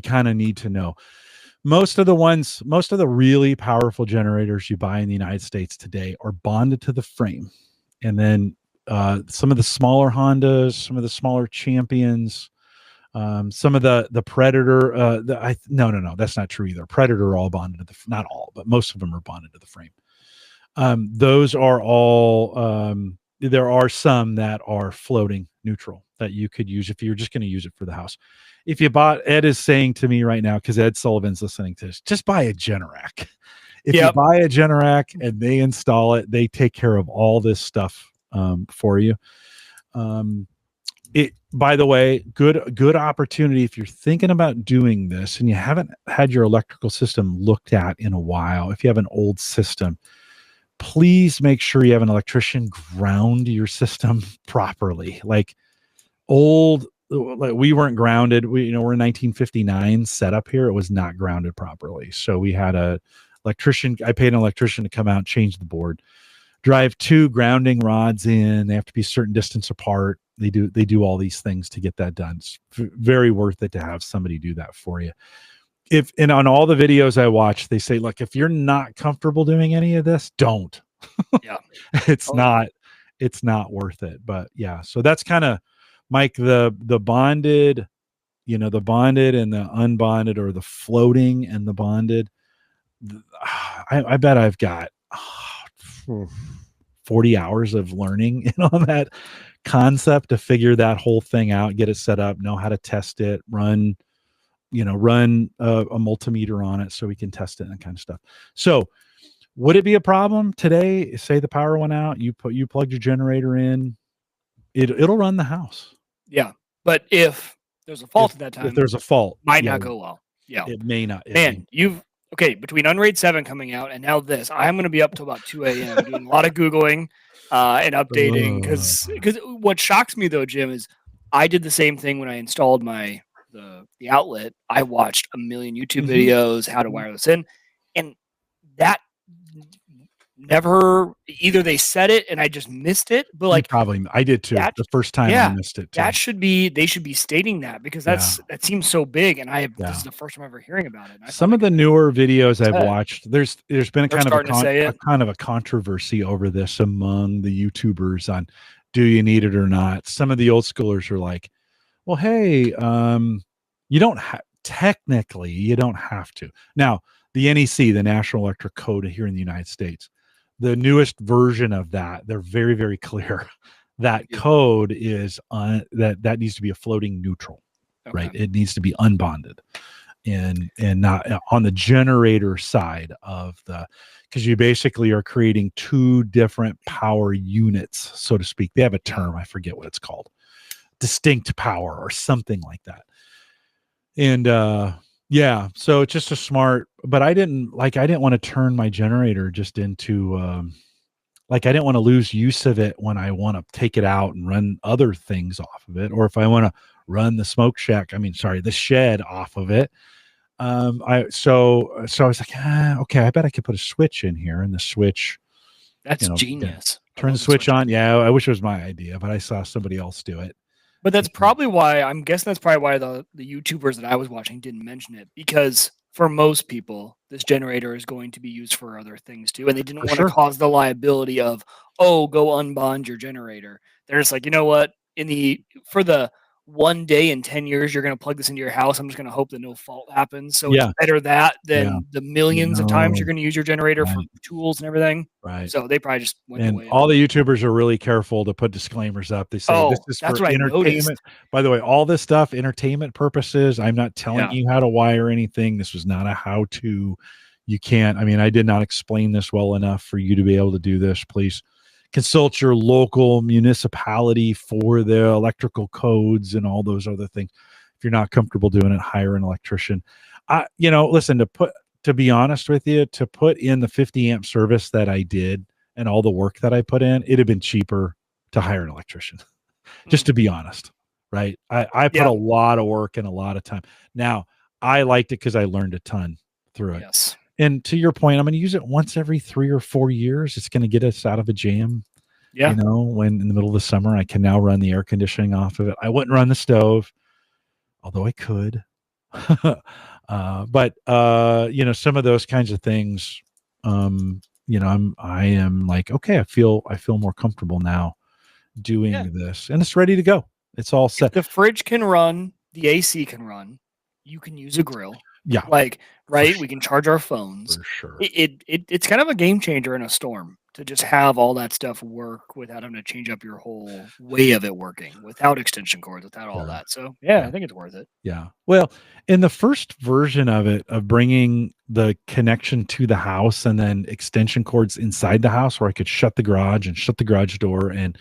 kind of need to know. Most of the really powerful generators you buy in the United States today are bonded to the frame. And then some of the smaller Hondas, some of the smaller Champions, some of the Predator. No, that's not true either. Predator are all bonded to not all, but most of them are bonded to the frame. Those are all. There are some that are floating neutral that you could use if you're just going to use it for the house. If you bought, Ed is saying to me right now, because Ed Sullivan's listening to this, just buy a Generac. If you buy a Generac and they install it, they take care of all this stuff for you. By the way, good opportunity if you're thinking about doing this and you haven't had your electrical system looked at in a while. If you have an old system, please make sure you have an electrician ground your system properly. Like we weren't grounded. We're in 1959 setup here. It was not grounded properly. So we had a electrician. I paid an electrician to come out, change the board, drive 2 grounding rods in. They have to be a certain distance apart. They do all these things to get that done. It's very worth it to have somebody do that for you. And on all the videos I watch, they say, look, if you're not comfortable doing any of this, don't. Yeah. It's not worth it. But yeah, so that's kind of, Mike, the bonded, the bonded and the unbonded, or the floating and the bonded. I bet I've got 40 hours of learning on that concept to figure that whole thing out, get it set up, know how to test it, run a multimeter on it so we can test it and that kind of stuff. So would it be a problem today? Say the power went out, you plugged your generator in, it'll run the house. Yeah. But if there's a fault at that time, if there's a fault, might not go well. Yeah. It may not. Between Unraid 7 coming out and now this, I'm going to be up till about 2 a.m. doing a lot of Googling and updating. Because what shocks me though, Jim, is I did the same thing when I installed the outlet. I watched a million YouTube videos, how to wire this in. And that never, either they said it and I just missed it, but like I did too. that, The first time I missed it too. that should be, they should be stating that, because that seems so big, and this is the first time I'm ever hearing about it. Some of the newer videos I've watched, there's been a kind of a controversy over this among the YouTubers on, do you need it or not? Some of the old schoolers are like, well, hey, you don't technically, you don't have to. Now, the NEC, the National Electric Code here in the United States, the newest version of that, they're very, very clear. That code is that needs to be a floating neutral, right? It needs to be unbonded, and not on the generator side of because you basically are creating two different power units, so to speak. They have a term, I forget what it's called, distinct power or something like that. And so it's just a smart, but I didn't want to turn my generator just into I didn't want to lose use of it when I want to take it out and run other things off of it, or if I want to run the the shed off of it. So I was like, okay, I bet I could put a switch in here, and the switch, that's genius. Turn the switch on. Yeah, I wish it was my idea, but I saw somebody else do it. But that's probably why, I'm guessing that's probably why the YouTubers that I was watching didn't mention it, because for most people, this generator is going to be used for other things too. And they didn't want to cause the liability of, go unbond your generator. They're just like, you know what? For the 1 day in 10 years, you're going to plug this into your house. I'm just going to hope that no fault happens. So it's better that than the millions of times you're going to use your generator for tools and everything. Right. So they probably just went away. And all the YouTubers are really careful to put disclaimers up. They say this is for entertainment. By the way, all this stuff, entertainment purposes. I'm not telling you how to wire anything. This was not a how-to. You can't. I did not explain this well enough for you to be able to do this. Please consult your local municipality for the electrical codes and all those other things. If you're not comfortable doing it, hire an electrician. Listen, to be honest with you, to put in the 50 amp service that I did and all the work that I put in, it'd have been cheaper to hire an electrician, just to be honest. Right. I put a lot of work and a lot of time. Now, I liked it because I learned a ton through it. Yes. And to your point, I'm going to use it once every 3 or 4 years. It's going to get us out of a jam. Yeah. When in the middle of the summer, I can now run the air conditioning off of it. I wouldn't run the stove, although I could. But some of those kinds of things, I am like, okay, I feel more comfortable now doing this, and it's ready to go. It's all set. If the fridge can run, the AC can run. You can use a grill. Yeah. We can charge our phones. For sure. It's kind of a game changer in a storm to just have all that stuff work without having to change up your whole way of it working, without extension cords, without all that. So I think it's worth it. Yeah. Well, in the first version of it, of bringing the connection to the house and then extension cords inside the house, where I could shut the garage and shut the garage door and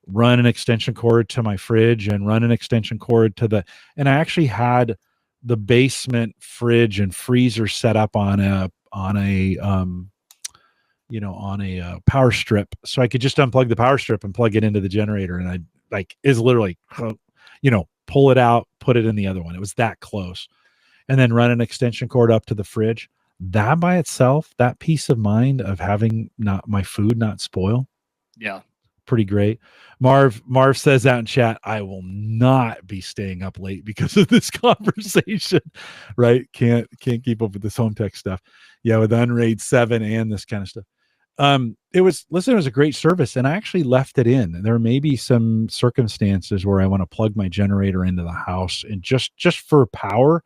run an extension cord to my fridge and run an extension cord and I actually had the basement fridge and freezer set up on a power strip, so I could just unplug the power strip and plug it into the generator, and I is literally pull it out, put it in the other one. It was that close, and then run an extension cord up to the fridge. That by itself, that peace of mind of having my food not spoil, pretty great. Marv says out in chat, I will not be staying up late because of this conversation. Right? Can't keep up with this home tech stuff. Yeah, with Unraid 7 and this kind of stuff. It was a great service, and I actually left it in. There may be some circumstances where I want to plug my generator into the house and just for power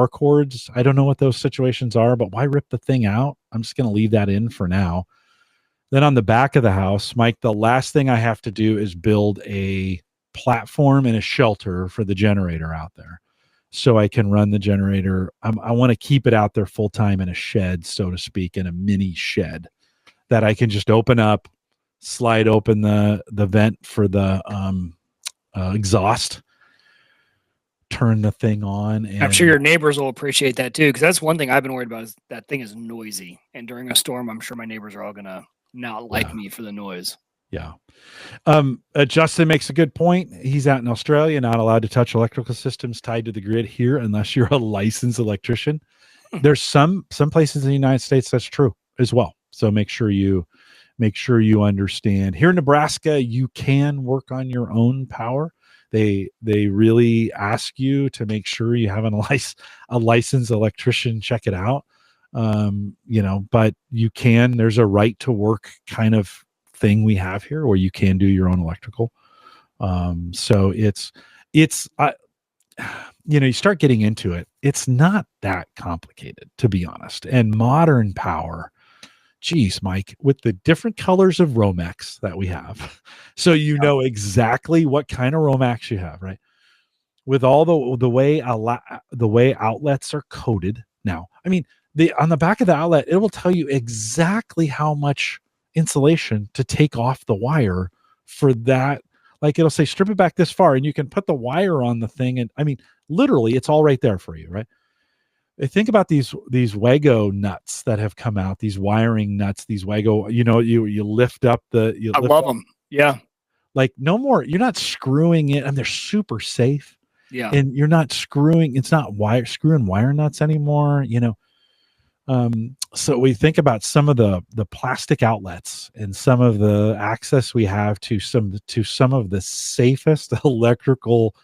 cords. I don't know what those situations are, but why rip the thing out? I'm just going to leave that in for now. Then on the back of the house, Mike, the last thing I have to do is build a platform and a shelter for the generator out there, so I can run the generator. I want to keep it out there full time in a shed, so to speak, in a mini shed that I can just open up, slide open the vent for the exhaust, turn the thing on. And I'm sure your neighbors will appreciate that too, because that's one thing I've been worried about, is that thing is noisy. And during a storm, I'm sure my neighbors are all going to not like me for the noise. Yeah. Justin makes a good point. He's out in Australia, not allowed to touch electrical systems tied to the grid here unless you're a licensed electrician. There's some places in the United States that's true as well. So make sure you understand. Here in Nebraska, you can work on your own power. They really ask you to make sure you have a licensed electrician check it out. But you can. There's a right to work kind of thing we have here where you can do your own electrical. So it's you start getting into it. It's not that complicated, to be honest. And modern power, geez, Mike, with the different colors of Romex that we have, so know exactly what kind of Romex you have, right? With all the way outlets are coded now. I mean, on the back of the outlet, it will tell you exactly how much insulation to take off the wire for that. Like it'll say, strip it back this far, and you can put the wire on the thing. And I mean, literally, it's all right there for you, right? Think about these Wago nuts that have come out, these wiring nuts, these Wago, you lift up I love them. Yeah. Like no more, you're not screwing it, and they're super safe. Yeah. And you're not screwing wire nuts anymore, So we think about some of the plastic outlets and some of the access we have to some of the safest electrical.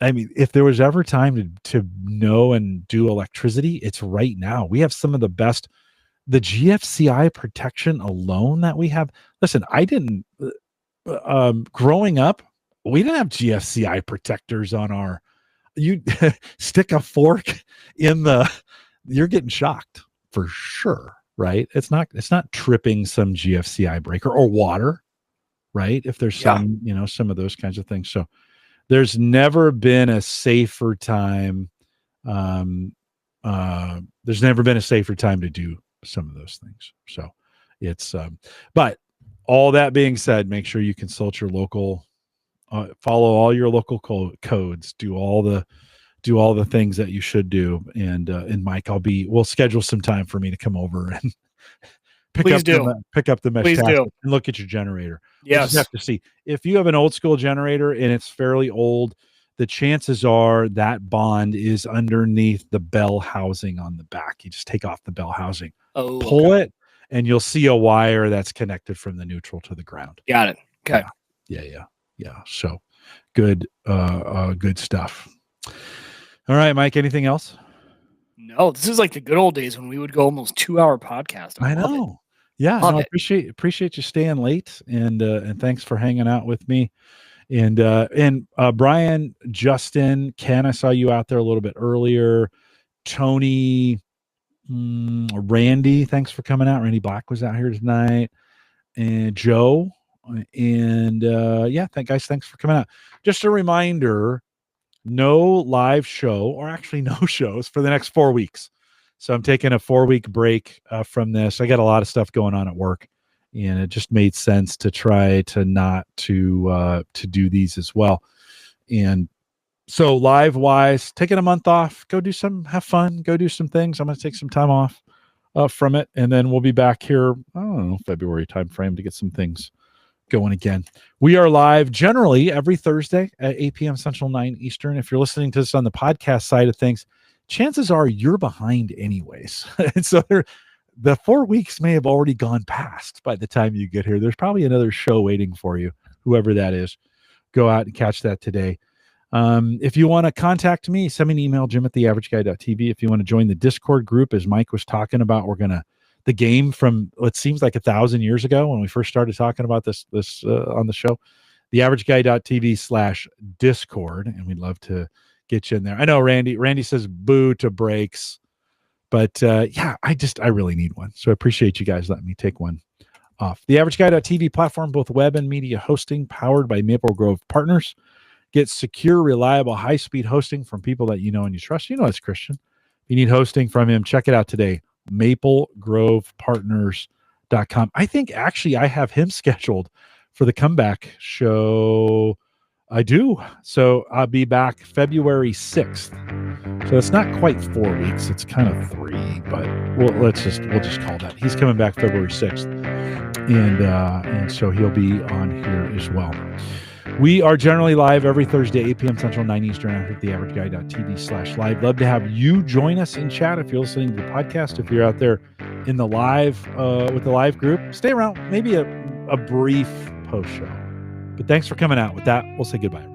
I mean, if there was ever time to know and do electricity, it's right now. We have some of the best, the GFCI protection alone that we have. Listen, I didn't, growing up, we didn't have GFCI protectors on our, you stick a fork in you're getting shocked for sure, right? It's not tripping some GFCI breaker or water, right? If there's some of those kinds of things. So there's never been a safer time. There's never been a safer time to do some of those things. So it's, but all that being said, make sure you consult your local, follow all your local codes, do all the things that you should do. And Mike, we'll schedule some time for me to come over and pick up the mesh and look at your generator. Yes. We'll just have to see if you have an old school generator and it's fairly old. The chances are that bond is underneath the bell housing on the back. You just take off the bell housing, pull it, and you'll see a wire that's connected from the neutral to the ground. Got it. Okay. Yeah. So good stuff. All right, Mike, anything else? No, this is like the good old days when we would go almost 2-hour podcast. I know. Yeah, I appreciate you staying late, and thanks for hanging out with me. And Brian, Justin, Ken, I saw you out there a little bit earlier. Tony, Randy, thanks for coming out. Randy Black was out here tonight, and Joe, and thanks for coming out. Just a reminder, no live show, or actually no shows for the next 4 weeks. So I'm taking a 4-week break from this. I got a lot of stuff going on at work, and it just made sense to try to not to do these as well. And so live wise, taking a month off, have fun, go do some things. I'm going to take some time off from it. And then we'll be back here, I don't know, February timeframe to get some things going again. We are live generally every Thursday at 8 p.m. Central, 9 Eastern. If you're listening to this on the podcast side of things, chances are you're behind anyways. And so the 4 weeks may have already gone past by the time you get here. There's probably another show waiting for you, whoever that is. Go out and catch that today. If you want to contact me, send me an email, jim@theaverageguy.tv. If you want to join the Discord group, as Mike was talking about, the game from what seems like 1,000 years ago when we first started talking about this on the show, theaverageguy.tv/Discord. And we'd love to get you in there. I know Randy says boo to breaks, but I really need one. So I appreciate you guys letting me take one off. TheAverageGuy.tv platform, both web and media hosting, powered by Maple Grove Partners. Get secure, reliable, high-speed hosting from people that you know and you trust. You know it's Christian. If you need hosting from him, check it out today. MapleGrovePartners.com. I think actually I have him scheduled for the comeback show. I do. So I'll be back February 6th. So it's not quite 4 weeks. It's kind of 3, but we'll just call that. He's coming back February 6th. And so he'll be on here as well. We are generally live every Thursday, 8 p.m. Central, 9 Eastern, at theaverageguy.tv/live. Love to have you join us in chat if you're listening to the podcast. If you're out there in the live with the live group. Stay around, maybe a brief post show. But thanks for coming out. With that, we'll say goodbye.